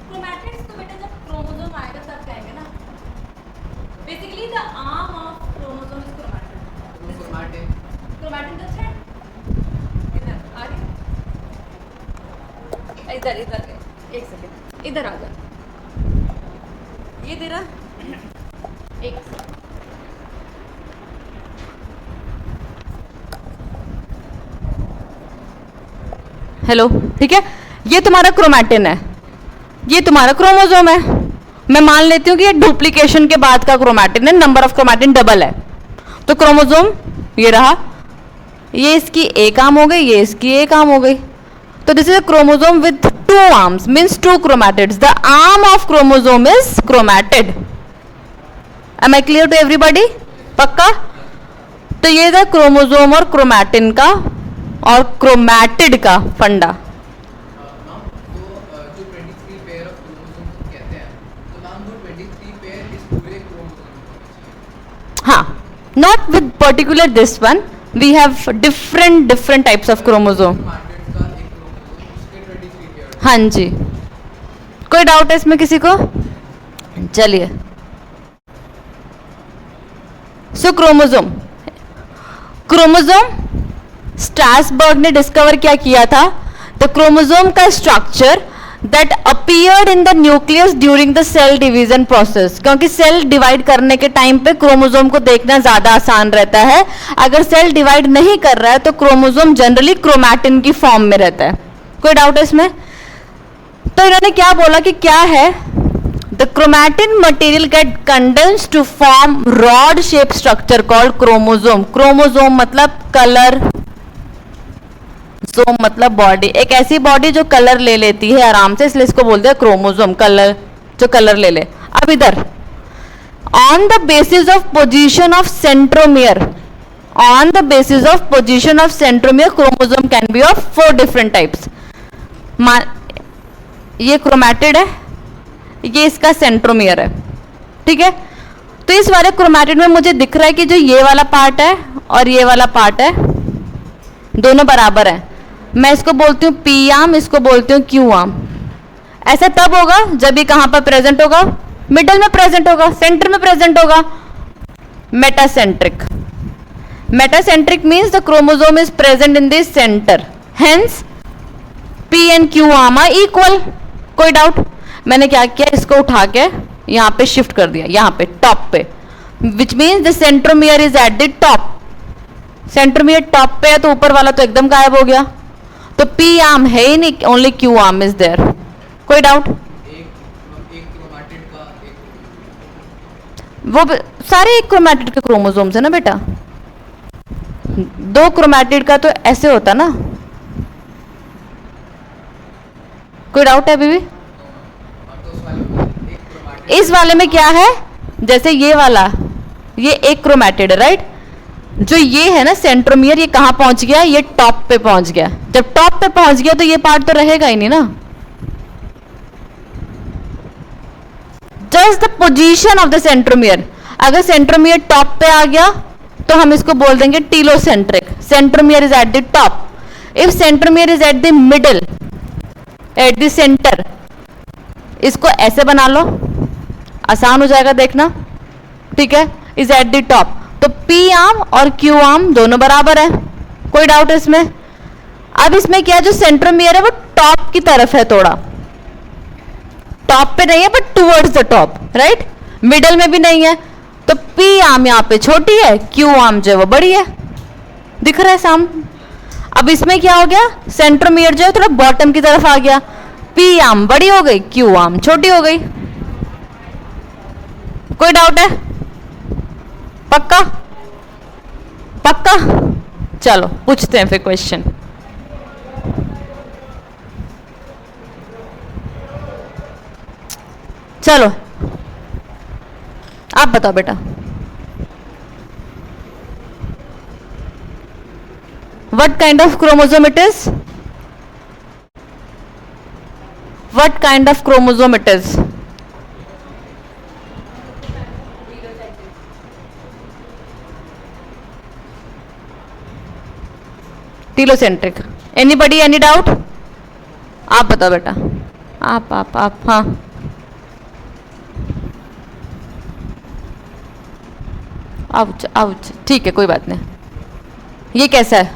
क्रोमैटिड्स तो बेटा जब क्रोमोसोम आएगा तब कहेंगे ना। Basically the arm of chromosome is chromatid. Chromatid the thread इधर आगे, इधर इधर एक सेकंड इधर आ जा, ये तेरा एक हेलो, ठीक है, ये तुम्हारा क्रोमैटिन है, ये तुम्हारा क्रोमोसोम है। मैं मान लेती हूँ कि ये डुप्लीकेशन के बाद का क्रोमैटिन है, नंबर ऑफ क्रोमैटिन डबल है, तो क्रोमोसोम ये रहा, ये इसकी एक आर्म हो गई, ये इसकी एक आर्म हो गई, तो this is a chromosome with 2 arms means 2 chromatids. The arm of chromosome is chromatid. Am I clear to everybody? पक्का? तो ये था क्रोमोसोम और क्रोमैटिन का और क्रोमैटिड का फंडा। हाँ, not with particular this one, we have different types of chromosome। हाँ जी, कोई डाउट है इसमें किसी को? चलिए, सो क्रोमोसोम स्ट्रासबर्ग ने डिस्कवर क्या किया था? द क्रोमोसोम का structure that appeared in the nucleus during the cell division process। क्योंकि सेल डिवाइड करने के टाइम पे क्रोमोसोम को देखना ज्यादा आसान रहता है। अगर सेल डिवाइड नहीं कर रहा है तो क्रोमोसोम जनरली क्रोमैटिन की फॉर्म में रहता है। कोई डाउट है इसमें? तो इन्होंने क्या बोला कि क्या है, the chromatin material get condensed to form rod shape structure called chromosome. Chromosome मतलब कलर, सोम मतलब बॉडी, एक ऐसी बॉडी जो कलर ले लेती है आराम से, इसलिए इसको बोलते हैं क्रोमोसोम, कलर जो कलर ले ले। अब इधर on the basis of position of centromere, on the basis of position of centromere chromosome can be of 4 different types. ये क्रोमैटिड है, ये इसका सेंट्रोमियर है, ठीक है। तो इस वाले क्रोमैटिड में मुझे दिख रहा है कि जो ये वाला पार्ट है और ये वाला पार्ट है दोनों बराबर है। मैं इसको बोलती हूँ पी आर्म, इसको बोलती हूँ क्यू आर्म। ऐसा तब होगा जब ये कहां पर प्रेजेंट होगा, मिडल में प्रेजेंट होगा, सेंटर में प्रेजेंट होगा। Metacentric, metacentric means the chromosome is present in this centre, hence P and Q arm are equal. कोई डाउट? मैंने क्या किया, इसको उठा के यहां पे शिफ्ट कर दिया, यहां पे टॉप पे, which means the centromere is at the top. Centromere top पे है तो ऊपर वाला तो एकदम गायब हो गया, तो पी आर्म है ही नहीं, only Q arm is there. कोई डाउट? एक क्रोमैटिड का एक वो सारे एक क्रोमैटिड के क्रोमोसोम्स है ना बेटा, दो क्रोमैटिड का तो ऐसे होता ना। कोई डाउट है अभी भी? इस वाले में क्या है, जैसे ये वाला, ये एक क्रोमैटिड है राइट, जो ये है ना सेंट्रोमियर, ये कहां पहुंच गया, ये टॉप पे पहुंच गया। जब टॉप पे पहुंच गया तो ये पार्ट तो रहेगा ही नहीं ना। Just the position of the centromere, अगर सेंट्रोमियर टॉप पे आ गया तो हम इसको बोल देंगे telocentric, centromere is at the top. If centromere is at the middle, at the centre, इसको ऐसे बना लो, आसान हो जाएगा देखना, ठीक है, इज एट द टॉप। तो पी आर्म और क्यू आर्म दोनों बराबर है, कोई डाउट है इसमें? अब इसमें क्या, जो सेंट्रोमियर है वो टॉप की तरफ है, थोड़ा टॉप पे नहीं है but towards the top right, middle में भी नहीं है, तो पी आर्म यहाँ पे छोटी है, क्यू आर्म जो है वो बड़ी है, दिख रहा है सामने। अब इसमें क्या हो गया, सेंट्रोमियर जो है थोड़ा बॉटम की तरफ आ गया, पी आर्म बड़ी हो गई, क्यू आर्म छोटी हो गई। कोई डाउट है? पक्का? पक्का? चलो पूछते हैं फिर क्वेश्चन। चलो आप बताओ बेटा, what kind of chromosome it is? What kind of chromosome it is? Telocentric. Anybody, any doubt? आप बताओ बेटा, आप हाँ। आउच आउच, ठीक है कोई बात नहीं। ये कैसा है?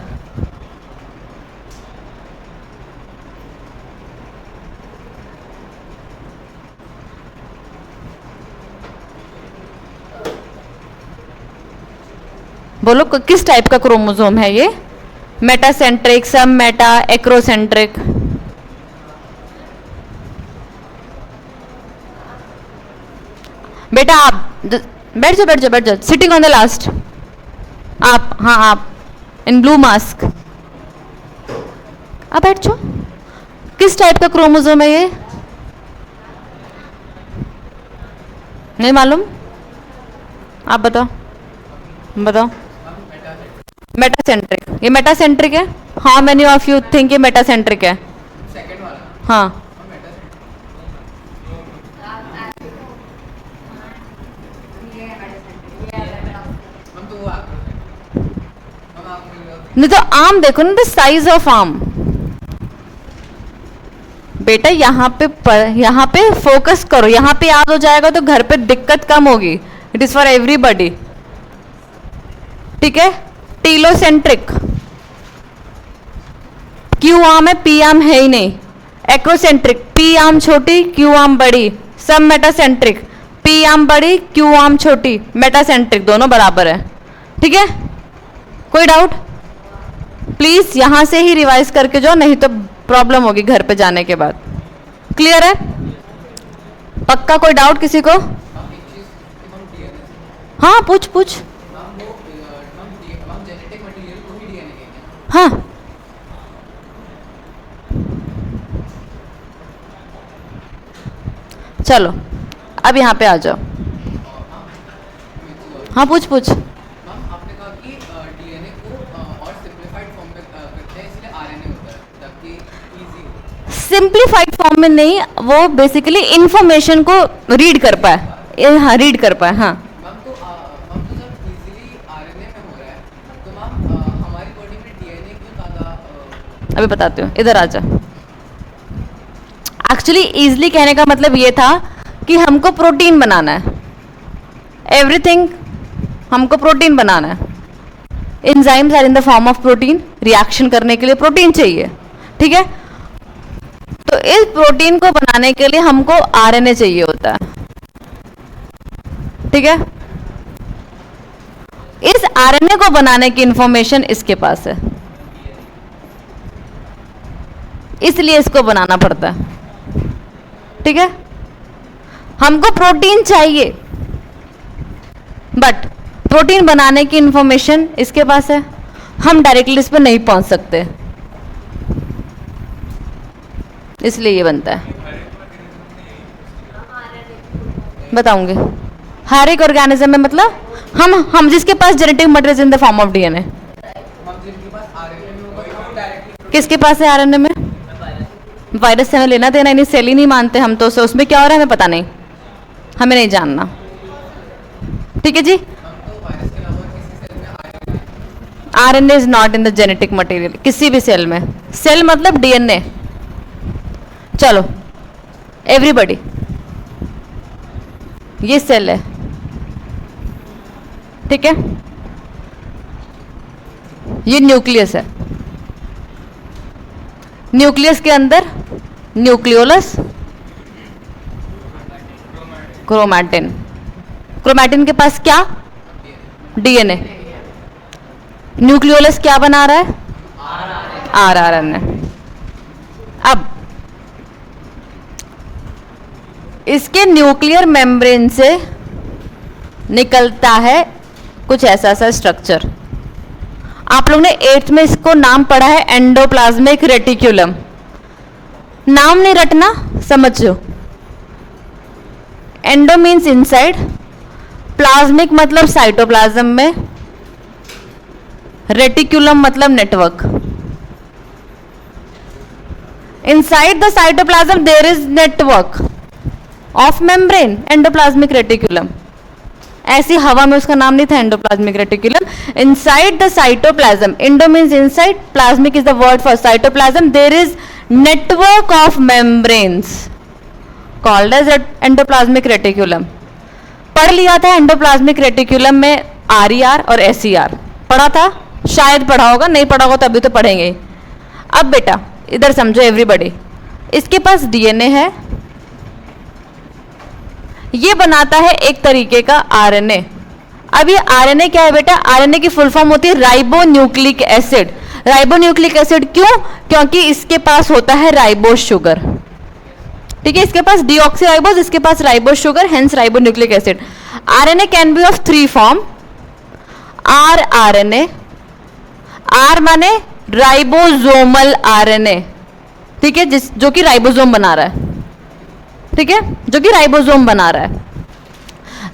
बोलो किस टाइप का क्रोमोसोम है ये? मेटासेंट्रिक, सब मेटा, एक्रोसेंट्रिक? बेटा आप बैठ जाओ बैठ जाओ बैठ जाओ, सिटिंग ऑन द लास्ट। आप, हाँ आप इन ब्लू मास्क, आप बैठ जाओ। किस टाइप का क्रोमोसोम है ये? नहीं मालूम? आप बताओ बताओ। मेटासेंट्रिक, ये मेटासेंट्रिक है। How many of you think ये मेटासेंट्रिक है? सेकंड वाला, हाँ। नहीं तो आर्म देखो ना, द साइज ऑफ आर्म। बेटा यहाँ पे फोकस करो, यहाँ पे याद हो जाएगा तो घर पे दिक्कत कम होगी। इट इज फॉर एवरीबडी, ठीक है। टीलोसेंट्रिक, क्यू आर्म है, पी आर्म है ही नहीं। एक्रोसेंट्रिक, पी आर्म छोटी, क्यू आर्म बड़ी। सब मेटासेंट्रिक, पी आर्म बड़ी, क्यू आर्म छोटी। मेटासेंट्रिक दोनों बराबर है, ठीक है। कोई डाउट? प्लीज यहां से ही रिवाइज करके जाओ, नहीं तो प्रॉब्लम होगी घर पे जाने के बाद। क्लियर है? पक्का? कोई डाउट किसी को? हाँ पूछ पूछ। हाँ चलो अब यहाँ पे आ जाओ। हाँ पूछ पूछ। आपने कहा कि डीएनए को और सिंपलीफाइड फॉर्म में करते हैं, इसलिए आरएनए होता है ताकि इजी हो। सिंपलीफाइड फॉर्म में नहीं, वो बेसिकली इंफॉर्मेशन को रीड कर पाए। हाँ रीड कर पाए, हाँ। मैम तो जब इजीली आरएनए में हो रहा है तो मैम हमारी बॉडी में डीएनए क्यों ज़्यादा? अभी बताती हूँ, इधर आ जा। एक्चुअली इजली कहने का मतलब ये था कि हमको प्रोटीन बनाना है, एवरीथिंग हमको प्रोटीन बनाना है। Enzymes are in the form of protein, reaction करने के लिए प्रोटीन चाहिए, ठीक है। तो इस प्रोटीन को बनाने के लिए हमको आरएनए चाहिए होता है, ठीक है। इस आरएनए को बनाने की इंफॉर्मेशन इसके पास है, इसलिए इसको बनाना पड़ता है, ठीक है। हमको प्रोटीन चाहिए, बट प्रोटीन बनाने की इंफॉर्मेशन इसके पास है, हम डायरेक्टली इस पर नहीं पहुंच सकते, इसलिए ये बनता है। बताऊंगी हर एक ऑर्गेनिज्म में, मतलब हम जिसके पास genetic material in the form of DNA. हम जिनके पास आरएनए में होगा वो डायरेक्टली किसके पास है आरएनए में? वायरस से हमें लेना देना ही नहीं, सेल ही नहीं मानते हम तो, उसमें क्या हो रहा है हमें पता नहीं, हमें नहीं जानना। ठीक है जी। हम तो वायरस के अलावा किसी सेल में RNA RNA is not in the genetic material किसी भी सेल में। सेल मतलब डीएनए। चलो एवरीबॉडी, ये सेल है, ठीक है, ये न्यूक्लियस है, न्यूक्लियस के अंदर न्यूक्लियोलस, क्रोमैटिन, क्रोमैटिन के पास क्या? डीएनए। न्यूक्लियोलस क्या बना रहा है? आरएनए। अब इसके न्यूक्लियर मेम्ब्रेन से निकलता है कुछ ऐसा सा स्ट्रक्चर। आप लोग ने 8th में इसको नाम पढ़ा है एंडोप्लाज्मिक रेटिक्यूलम। नाम नहीं रटना, समझो। एंडो मीन्स इनसाइड, प्लाज्मिक मतलब साइटोप्लाज्म में, रेटिक्यूलम मतलब network. Inside the cytoplasm there is network of membrane, endoplasmic reticulum. ऐसी हवा में उसका नाम नहीं था endoplasmic reticulum. Inside the cytoplasm, endo means inside, plasmic is the word for cytoplasm, there is network of membranes called as endoplasmic reticulum. पढ़ लिया था एंडोप्लाज्मिक रेटिक्यूलम में आर और एसईआर, पढ़ा था, शायद पढ़ा होगा, नहीं पढ़ा होगा तो अभी तो पढ़ेंगे ही। अब बेटा इधर समझो एवरीबॉडी, इसके पास डीएनए है, ये बनाता है एक तरीके का आरएनए। अब ये आरएनए क्या है बेटा? आरएनए की फुल फॉर्म होती है ribo nucleic acid. Ribo nucleic acid क्यों? क्योंकि इसके पास होता है राइबोज शुगर, ठीक है, इसके पास डीऑक्सीराइबोज, इसके पास ribose sugar, hence ribonucleic acid. RNA can be of 3 form, RNA, R माने राइबोसोमल आरएनए, ठीक है, जो कि राइबोसोम बना रहा है, ठीक है, जो कि राइबोसोम बना रहा है।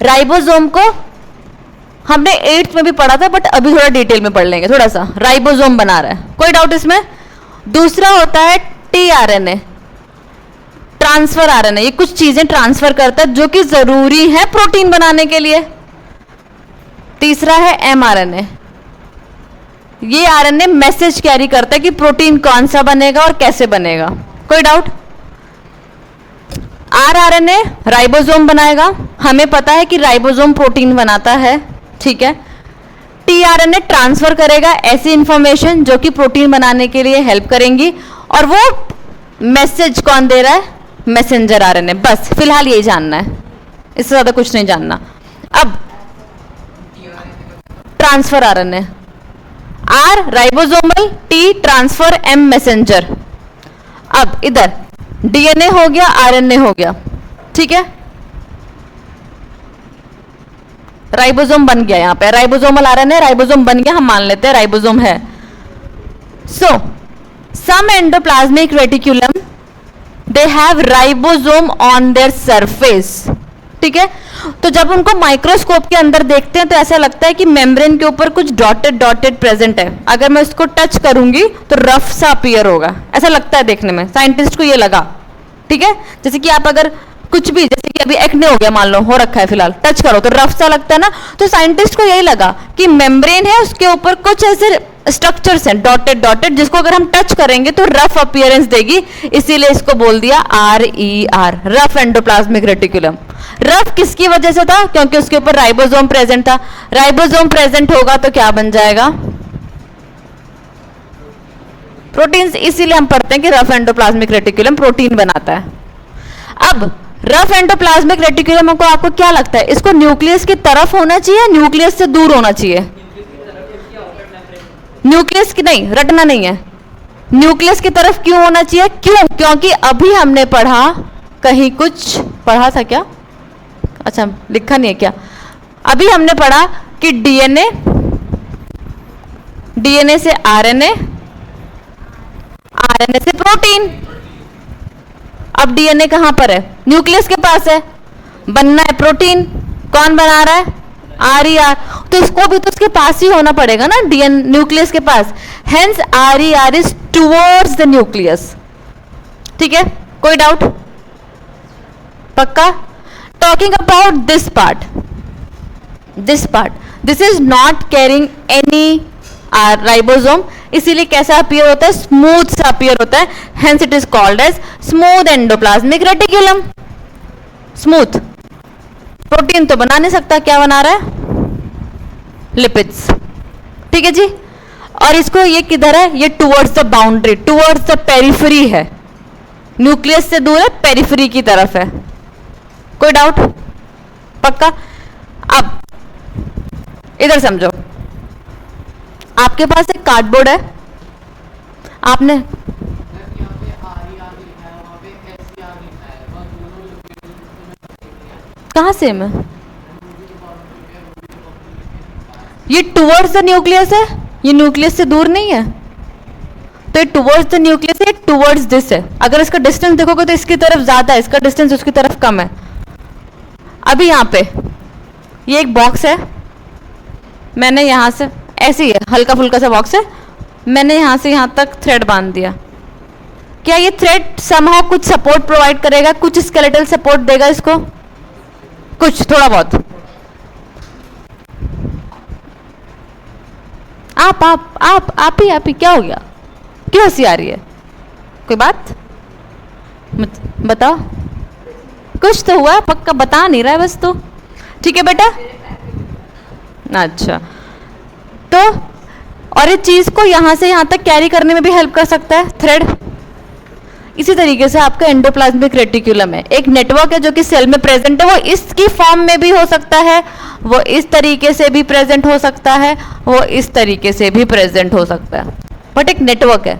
राइबोसोम को हमने 8th में भी पढ़ा था, बट अभी थोड़ा डिटेल में पढ़ लेंगे थोड़ा सा। राइबोसोम बना रहा है, कोई डाउट इसमें? दूसरा होता है टीआरएनए, ट्रांसफर आरएनए, ये कुछ चीजें ट्रांसफर करता है जो कि जरूरी है प्रोटीन बनाने के लिए। तीसरा है एमआरएनए, ये आरएनए मैसेज कैरी करता है कि प्रोटीन कौन सा बनेगा और कैसे बनेगा। कोई डाउट? आरएनए राइबोसोम बनाएगा, हमें पता है कि राइबोसोम प्रोटीन बनाता है, ठीक है। टीआरएनए ट्रांसफर करेगा ऐसी इंफॉर्मेशन जो कि प्रोटीन बनाने के लिए हेल्प करेंगी, और वो मैसेज कौन दे रहा है? Messenger RNA. बस फिलहाल यही जानना है, इससे ज्यादा कुछ नहीं जानना। अब transfer RNA, R ribosomal, T transfer, M messenger. अब इधर डीएनए हो गया, आरएनए हो गया, ठीक है, राइबोसोम बन गया, यहां पे राइबोसोमल आरएनए, राइबोसोम बन गया, हम मान लेते हैं राइबोसोम है। So some endoplasmic reticulum they have ribosome on their surface, ठीक है। तो जब उनको माइक्रोस्कोप के अंदर देखते हैं तो ऐसा लगता है कि मेम्ब्रेन के ऊपर कुछ डॉटेड डॉटेड प्रेजेंट है। अगर मैं उसको टच करूंगी तो रफ सा अपीयर होगा, ऐसा लगता है देखने में, साइंटिस्ट को ये लगा, ठीक है। जैसे कि आप अगर कुछ भी, जैसे कि अभी एक्ने हो गया मान लो, हो रखा है फिलहाल, टच करो तो रफ सा लगता है ना, तो साइंटिस्ट को यही लगा कि मेम्ब्रेन है, उसके ऊपर कुछ ऐसे स्ट्रक्चर्स हैं डॉटेड डॉटेड, जिसको अगर हम टच करेंगे तो रफ अपीयरेंस देगी, इसीलिए इसको बोल दिया RER, rough endoplasmic reticulum. Rough किसकी वजह से था? क्योंकि उसके ऊपर राइबोसोम प्रेजेंट था। राइबोसोम प्रेजेंट होगा तो क्या बन जाएगा? प्रोटीन्स। इसीलिए हम पढ़ते हैं कि रफ एंडोप्लाज्मिक रेटिकुलम प्रोटीन बनाता है। अब रफ एंडोप्लाज्मिक रेटिकुलम को आपको क्या लगता है, इसको न्यूक्लियस की तरफ होना चाहिए, न्यूक्लियस से दूर होना चाहिए? न्यूक्लियस की नहीं, रटना नहीं है, न्यूक्लियस की तरफ क्यों होना चाहिए? क्यों? क्योंकि अभी हमने पढ़ा, कहीं कुछ पढ़ा था क्या? अच्छा लिखा नहीं है क्या? अभी हमने पढ़ा कि डीएनए, डीएनए से आरएनए, आरएनए से प्रोटीन। अब डीएनए कहां पर है? न्यूक्लियस के पास है, बनना है प्रोटीन। कौन बना रहा है? आर, तो इसको भी तो उसके पास ही होना पड़ेगा ना, डीएन न्यूक्लियस के पास। Hence R is towards the nucleus. ठीक है, कोई डाउट? पक्का? Talking about this part, this is not carrying any ribosome, इसीलिए कैसा अपीयर होता है? स्मूथ सा अपीयर होता है। Hence it is called as smooth endoplasmic reticulum. Smooth. Protein तो बना नहीं सकता, क्या बना रहा है? लिपिड्स। ठीक है जी। और इसको ये किधर है? ये towards the boundary, towards the periphery है, न्यूक्लियस से दूर है, पेरिफेरी की तरफ है। कोई डाउट? पक्का? अब इधर समझो, आपके पास एक कार्डबोर्ड है, आपने यहाँ पे आर ई आर लिखा है, वहाँ पे एस ई आर लिखा है, वहाँ दोनों लोकेशन कहाँ सेम है? ये टुवर्ड्स द न्यूक्लियस है, ये न्यूक्लियस से दूर नहीं है, तो ये टुवर्ड्स द न्यूक्लियस है, टुवर्ड्स दिस है। अगर इसका डिस्टेंस देखोगे तो इसकी तरफ ज्यादा है, इसका डिस्टेंस उसकी तरफ कम है। अभी यहाँ पे ये एक बॉक्स है, मैंने यहाँ से ऐसे ही है, हल्का फुल्का सा बॉक्स है, मैंने यहाँ से यहाँ तक थ्रेड बांध दिया। क्या ये थ्रेड समहाउ कुछ सपोर्ट प्रोवाइड करेगा, कुछ स्केलेटल सपोर्ट देगा इसको? कुछ, थोड़ा बहुत। आप ही क्या हो गया? क्यों हंसी आ रही है? कोई बात बताओ। कुछ तो हुआ, पक्का बता नहीं रहा है बस। तो ठीक है बेटा। अच्छा, तो और इस चीज को यहां से यहां तक कैरी करने में भी हेल्प कर सकता है थ्रेड। इसी तरीके से आपका एंडोप्लाज्मिक रेटिकुलम है, एक नेटवर्क है जो कि सेल में प्रेजेंट है। वो इसकी फॉर्म में भी हो सकता है, वो इस तरीके से भी प्रेजेंट हो सकता है, वो इस तरीके से भी प्रेजेंट हो सकता है, बट एक नेटवर्क है।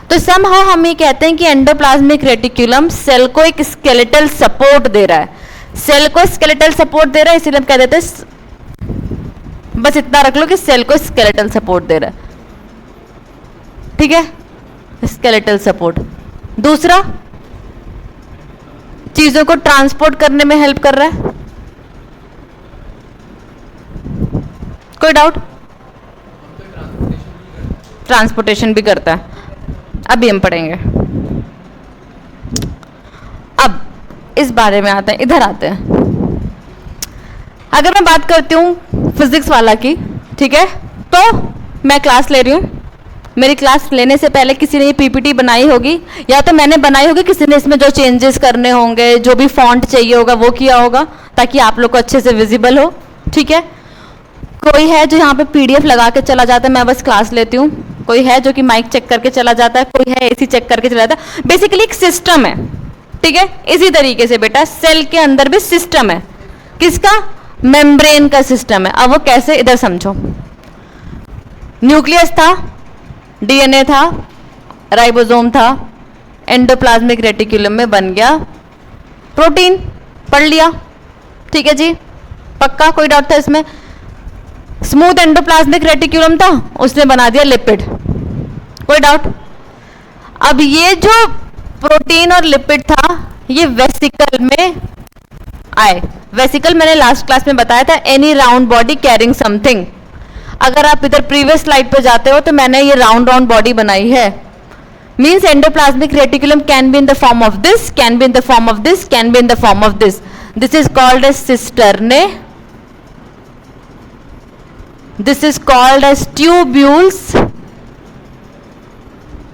तो समहाउ हम ये कहते हैं कि एंडोप्लाज्मिक रेटिकुलम सेल को एक स्केलेटल सपोर्ट दे रहा है, सेल को स्केलेटल सपोर्ट दे रहा है, इसीलिए हम कह देते हैं, बस इतना रख लो कि सेल को स्केलेटल सपोर्ट दे रहा है। ठीक है, स्केलेटल सपोर्ट। दूसरा, चीजों को ट्रांसपोर्ट करने में हेल्प कर रहा है। कोई डाउट? ट्रांसपोर्टेशन भी करता है, अभी हम पढ़ेंगे। अब इस बारे में आते हैं, इधर आते हैं। अगर मैं बात करती हूँ फिजिक्स वाला की, ठीक है, तो मैं क्लास ले रही हूँ, मेरी क्लास लेने से पहले किसी ने ये पीपीटी बनाई होगी, या तो मैंने बनाई होगी, किसी ने इसमें जो चेंजेस करने होंगे, जो भी फॉन्ट चाहिए होगा वो किया होगा, ताकि आप लोग को अच्छे से विजिबल हो। ठीक है, कोई है जो यहाँ पे पीडीएफ लगा के चला जाता है, मैं बस क्लास लेती हूँ, कोई है जो कि माइक चेक करके चला जाता है, कोई है एसी चेक करके चला जाता है। बेसिकली एक सिस्टम है। ठीक है, इसी तरीके से बेटा सेल के अंदर भी सिस्टम है। किसका? मेम्ब्रेन का सिस्टम है। अब वो कैसे, इधर समझो। न्यूक्लियस था, डीएनए था, राइबोसोम था, एंडोप्लाज्मिक रेटिकुलम में बन गया प्रोटीन। पढ़ लिया? ठीक है जी, पक्का? कोई डाउट था इसमें? स्मूथ एंडोप्लाज्मिक रेटिकुलम था, उसने बना दिया लिपिड। कोई डाउट? अब ये जो प्रोटीन और लिपिड था, ये वेसिकल में आए। वेसिकल मैंने लास्ट क्लास में बताया था, any round body carrying something. अगर आप इधर प्रीवियस स्लाइड पे जाते हो तो मैंने ये राउंड राउंड बॉडी बनाई है। Means endoplasmic reticulum can be in the form of this, can be in the form of this, can be in the form of this. This is called as cisternae, this is called as tubules,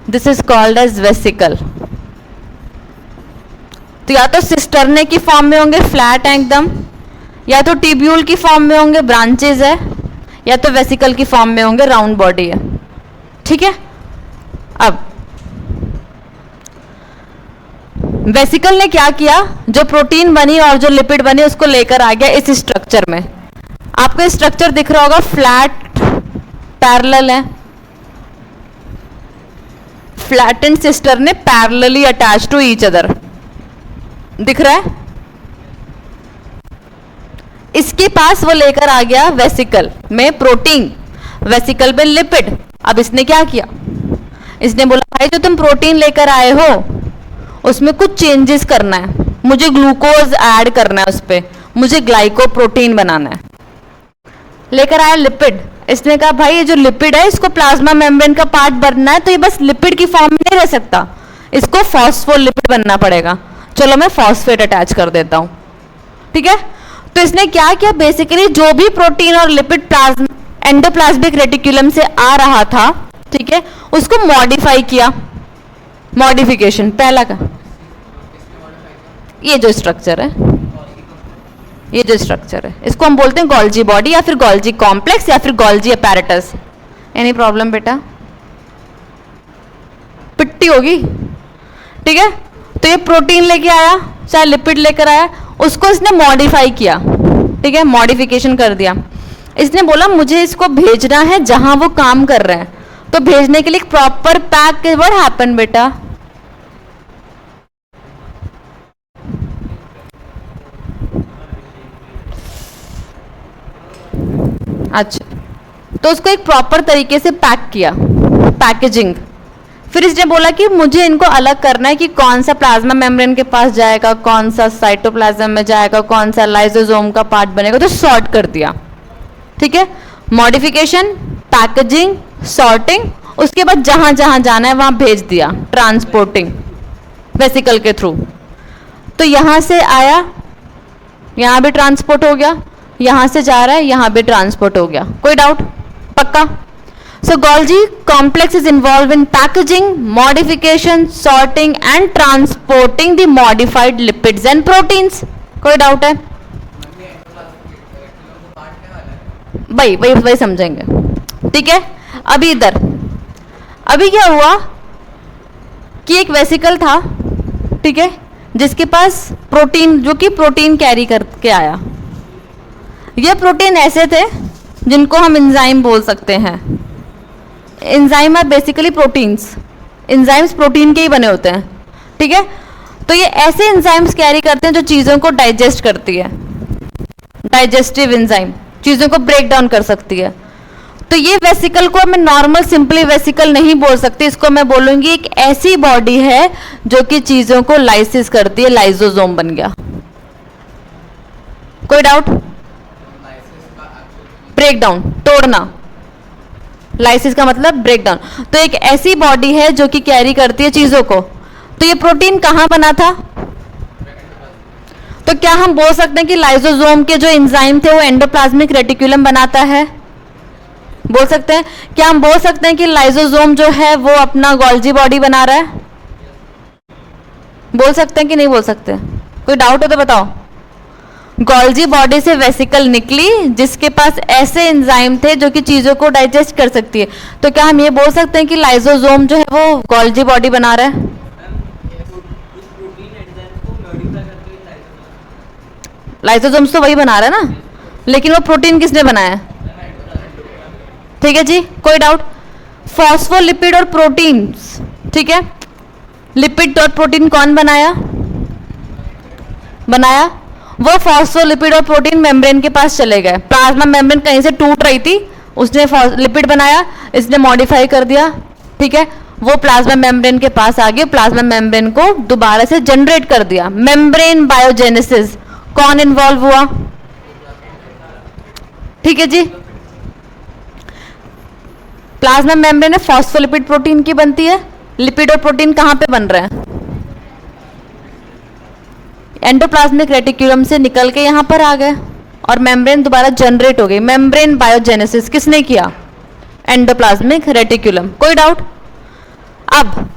this is called as vesicle। तो या तो cisternae की form में होंगे flat है एकदम, या तो ट्यूब्यूल की फॉर्म में होंगे ब्रांचेज है, या तो वेसिकल की फॉर्म में होंगे राउंड बॉडी है। ठीक है, अब वेसिकल ने क्या किया, जो प्रोटीन बनी और जो लिपिड बनी उसको लेकर आ गया इस स्ट्रक्चर में। आपको स्ट्रक्चर दिख रहा होगा, फ्लैट पैरेलल है, flat and cisternae parallelly attach to each other, दिख रहा है? इसके पास वो लेकर आ गया वेसिकल में प्रोटीन, वेसिकल में लिपिड। अब इसने क्या किया, इसने बोला भाई जो तुम प्रोटीन लेकर आए हो उसमें कुछ चेंजेस करना है, मुझे ग्लूकोज ऐड करना है उस पे, मुझे ग्लाइकोप्रोटीन बनाना है। लेकर आया लिपिड, इसने कहा भाई ये जो लिपिड है इसको प्लाज्मा मेम्ब्रेन का पार्ट बनना है तो ये बस लिपिड की फॉर्म में नहीं रह सकता, इसको फॉस्फोलिपिड बनना पड़ेगा। चलो मैं फॉस्फेट अटैच कर देता हूं, ठीक है। तो इसने क्या किया, बेसिकली जो भी प्रोटीन और लिपिड एंडोप्लाज्मिक रेटिकुलम से आ रहा था, ठीक है, उसको मॉडिफाई किया। मॉडिफिकेशन पहला का, ये जो स्ट्रक्चर है, ये जो स्ट्रक्चर है इसको हम बोलते हैं गोल्जी बॉडी या फिर गोल्जी कॉम्प्लेक्स या फिर गोल्जी अपैरेटस। एनी प्रॉब्लम बेटा, पिट्टी होगी, ठीक है। तो ये प्रोटीन लेके आया चाहे लिपिड लेकर आया, उसको इसने मॉडिफाई किया, ठीक है, मॉडिफिकेशन कर दिया। इसने बोला मुझे इसको भेजना है जहां वो काम कर रहे हैं, तो भेजने के लिए प्रॉपर पैक, व्हाट हैपन बेटा, अच्छा, तो उसको एक प्रॉपर तरीके से पैक किया, पैकेजिंग। फिर इसने बोला कि मुझे इनको अलग करना है कि कौन सा प्लाज्मा मेम्ब्रेन के पास जाएगा, कौन सा साइटोप्लाज्म में जाएगा, कौन सा लाइसोसोम का पार्ट बनेगा, तो सॉर्ट कर दिया, ठीक है। मॉडिफिकेशन, पैकेजिंग, सॉर्टिंग, उसके बाद जहां जहां जाना है वहां भेज दिया, ट्रांसपोर्टिंग वेसिकल के थ्रू। तो यहां से आया, यहां भी ट्रांसपोर्ट हो गया, यहां से जा रहा है, यहां भी ट्रांसपोर्ट हो गया। कोई डाउट? पक्का? So Golgi complex is involve in packaging, modification, sorting and transporting the modified lipids and proteins. कोई डाउट है? भाई वही वही समझेंगे, ठीक है। अभी इधर, अभी क्या हुआ कि एक वेसिकल था, ठीक है, जिसके पास प्रोटीन, जो कि प्रोटीन कैरी करके आया। ये प्रोटीन ऐसे थे जिनको हम एंजाइम बोल सकते हैं। Enzyme are basically proteins, enzymes protein के ही बने होते हैं, ठीक है। तो ये ऐसे एंजाइम्स कैरी करते हैं जो चीज़ों को डाइजेस्ट करती है, डाइजेस्टिव एंजाइम चीज़ों को ब्रेक डाउन कर सकती है। तो ये वेसिकल को मैं नॉर्मल सिंपली वेसिकल नहीं बोल सकती, इसको मैं बोलूंगी एक ऐसी बॉडी है जो कि चीज़ों को लाइसिस करती है, लाइसोसोम बन गया। कोई डाउट? ब्रेक डाउन, तोड़ना, लाइसिस का मतलब ब्रेक डाउन। तो एक ऐसी बॉडी है जो कि कैरी करती है चीजों को। तो ये प्रोटीन कहां बना था? तो क्या हम बोल सकते हैं कि लाइसोसोम के जो एंजाइम थे वो एंडोप्लाज्मिक रेटिकुलम बनाता है? बोल सकते हैं? क्या हम बोल सकते हैं कि लाइसोसोम जो है वो अपना गोल्जी बॉडी बना रहा है? बोल सकते हैं कि नहीं बोल सकते? कोई डाउट हो तो बताओ। गोल्जी बॉडी से वेसिकल निकली जिसके पास ऐसे एंजाइम थे जो कि चीजों को डाइजेस्ट कर सकती है। तो क्या हम ये बोल सकते हैं कि लाइसोसोम जो है वो गोल्जी बॉडी बना रहा है? लाइसोसोम्स तो वही बना रहा है ना, लेकिन वो प्रोटीन किसने बनाया है? ठीक है जी, कोई डाउट? फॉस्फोलिपिड और प्रोटीन्स, ठीक है, लिपिड और प्रोटीन कौन बनाया? वो फॉस्फोलिपिड और प्रोटीन मेम्ब्रेन के पास चले गए। प्लाज्मा मेम्ब्रेन कहीं से टूट रही थी, उसने लिपिड बनाया, इसने मॉडिफाई कर दिया, ठीक है, वो प्लाज्मा मेम्ब्रेन के पास आ गए, प्लाज्मा मेम्ब्रेन को दोबारा से जनरेट कर दिया। मेम्ब्रेन बायोजेनेसिस कौन इन्वॉल्व हुआ? ठीक है जी, प्लाज्मा मेम्ब्रेन है फॉस्फोलिपिड प्रोटीन की बनती है। लिपिड और प्रोटीन कहां पे बन रहे हैं? एंडोप्लाज्मिक रेटिकुलम से निकल के यहां पर आ गए और मेम्ब्रेन दोबारा जनरेट हो गई। मेम्ब्रेन बायोजेनेसिस किसने किया? Endoplasmic reticulum. कोई डाउट? अब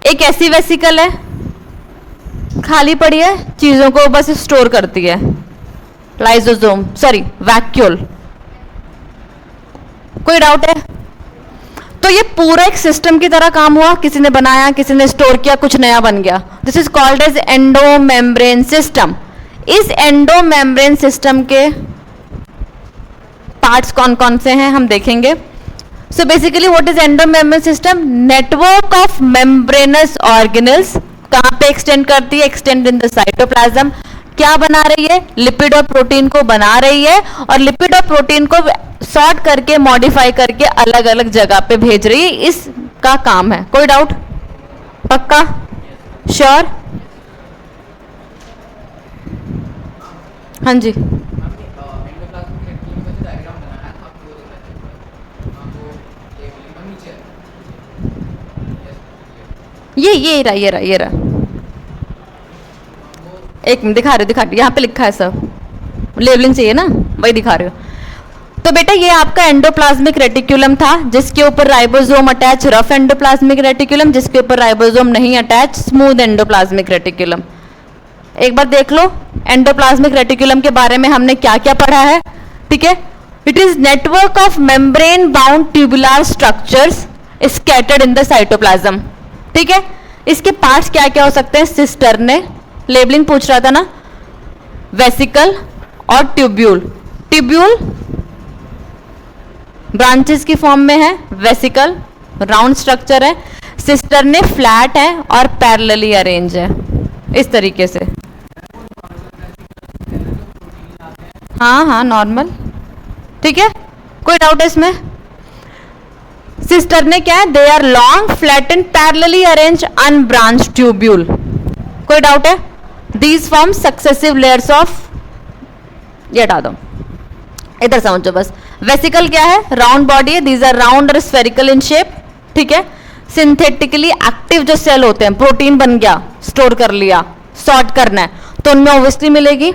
एक ऐसी वेसिकल है खाली पड़ी है, चीजों को बस स्टोर करती है, लाइसोसोम सॉरी वैक्यूल। कोई डाउट है? तो ये पूरा एक सिस्टम की तरह काम हुआ, किसी ने बनाया, किसी ने स्टोर किया, कुछ नया बन गया। This is called as endomembrane system. इस एंडोमेम्ब्रेन सिस्टम के पार्ट्स कौन कौन से हैं हम देखेंगे। So basically what is endomembrane system? Network of membranous organelles. कहां पे एक्सटेंड करती है? एक्सटेंड इन द साइटोप्लाज्म क्या बना रही है? लिपिड और प्रोटीन को बना रही है, और लिपिड और प्रोटीन को सॉर्ट करके मॉडिफाई करके अलग अलग जगह पे भेज रही है, इसका काम है। कोई डाउट? पक्का? श्योर? हाँ जी। एंडोप्लाज्मिक रेटिकुलम का जो डायग्राम बनाया था आपको वो दिखाया था आपको लेबलिंग में नीचे ये रहा। एक मिनट दिखा रहे हो, यहाँ पे लिखा है सब, लेबलिंग चाहिए ना, वही दिखा रहे हो। तो बेटा ये आपका एंडोप्लाज्मिक रेटिकुलम था, जिसके ऊपर ribosome attach, rough endoplasmic reticulum, जिसके ऊपर राइबोसोम नहीं अटैच, स्मूथ एंडोप्लाज्मिक रेटिकुलम। एक बार देख लो एंडोप्लाज्मिक रेटिकुलम के बारे में हमने क्या क्या पढ़ा है, ठीक है। It is network of membrane bound tubular structures scattered in the cytoplasm, ठीक है। इसके पार्ट्स क्या क्या हो सकते हैं? सिस्टर्ने, लेबलिंग पूछ रहा था ना, वेसिकल और ट्यूब्यूल। ट्यूब्यूल ब्रांचेस की फॉर्म में है, वेसिकल राउंड स्ट्रक्चर है, सिस्टर्ने फ्लैट है और पैरेलली अरेंज है, इस तरीके से। हाँ नॉर्मल, ठीक है, कोई डाउट है इसमें? सिस्टर्ने क्या है? They are long flattened parallelly arrange unbranch tubule. कोई डाउट है? These form successive layers of, ये हटा दो, इधर समझो बस। वेसिकल क्या है? राउंड बॉडी है, दीज आर राउंड और स्फेरिकल इन शेप, ठीक है। सिंथेटिकली एक्टिव जो सेल होते हैं, प्रोटीन बन गया, स्टोर कर लिया, सॉर्ट करना है तो उनमें ओब्वियसली मिलेगी।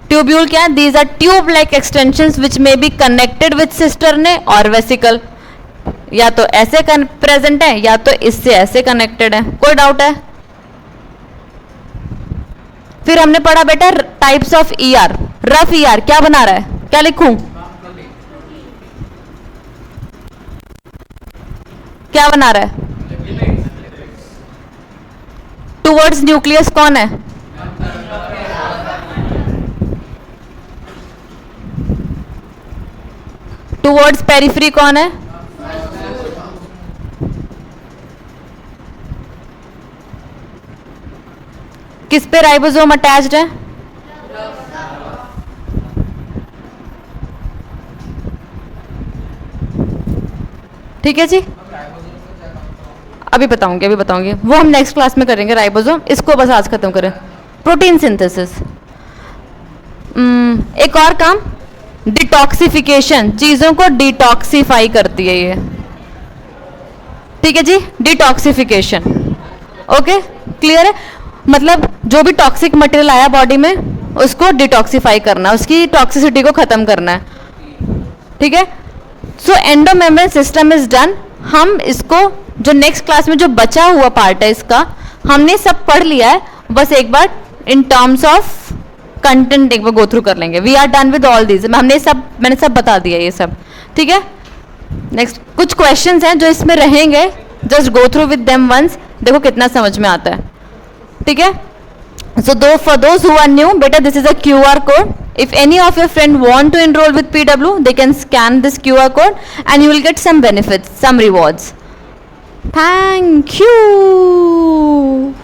ट्यूब्यूल क्या है? These are tube like extensions which may be connected with cisternae और वेसिकल, या तो ऐसे प्रेजेंट है या तो इससे ऐसे कनेक्टेड है। कोई डाउट है? फिर हमने पढ़ा बेटा types of ER. Rough ER क्या बना रहा है? क्या लिखूं? क्या बना रहा है? टुवर्ड्स न्यूक्लियस कौन है? टुवर्ड्स पेरिफेरी कौन है? किस पे राइबोसोम अटैच्ड है? ठीक है जी, अभी बताऊंगी, वो हम नेक्स्ट क्लास में करेंगे राइबोसोम, इसको बस आज खत्म करें। प्रोटीन सिंथेसिस, एक और काम, डिटॉक्सिफिकेशन, चीजों को डिटॉक्सिफाई करती है ये, ठीक है जी, डिटॉक्सिफिकेशन। ओके, क्लियर है? मतलब जो भी टॉक्सिक मटेरियल आया बॉडी में उसको डिटॉक्सिफाई करना, उसकी टॉक्सिसिटी को खत्म करना है, ठीक है। सो एंडोमेम्ब्रेन सिस्टम इज डन। हम इसको जो नेक्स्ट क्लास में जो बचा हुआ पार्ट है इसका हमने सब पढ़ लिया है, बस एक बार इन टर्म्स ऑफ कंटेंट एक बार गो थ्रू कर लेंगे। We are done with all this, मैंने सब बता दिया ये सब, ठीक है। नेक्स्ट कुछ क्वेश्चंस हैं जो इसमें रहेंगे, just go through with them once, देखो कितना समझ में आता है, ठीक है। So for those who are new, beta, this is a QR code. If any of your friend want to enroll with PW, they can scan this QR code and you will get some benefits, some rewards. Thank you.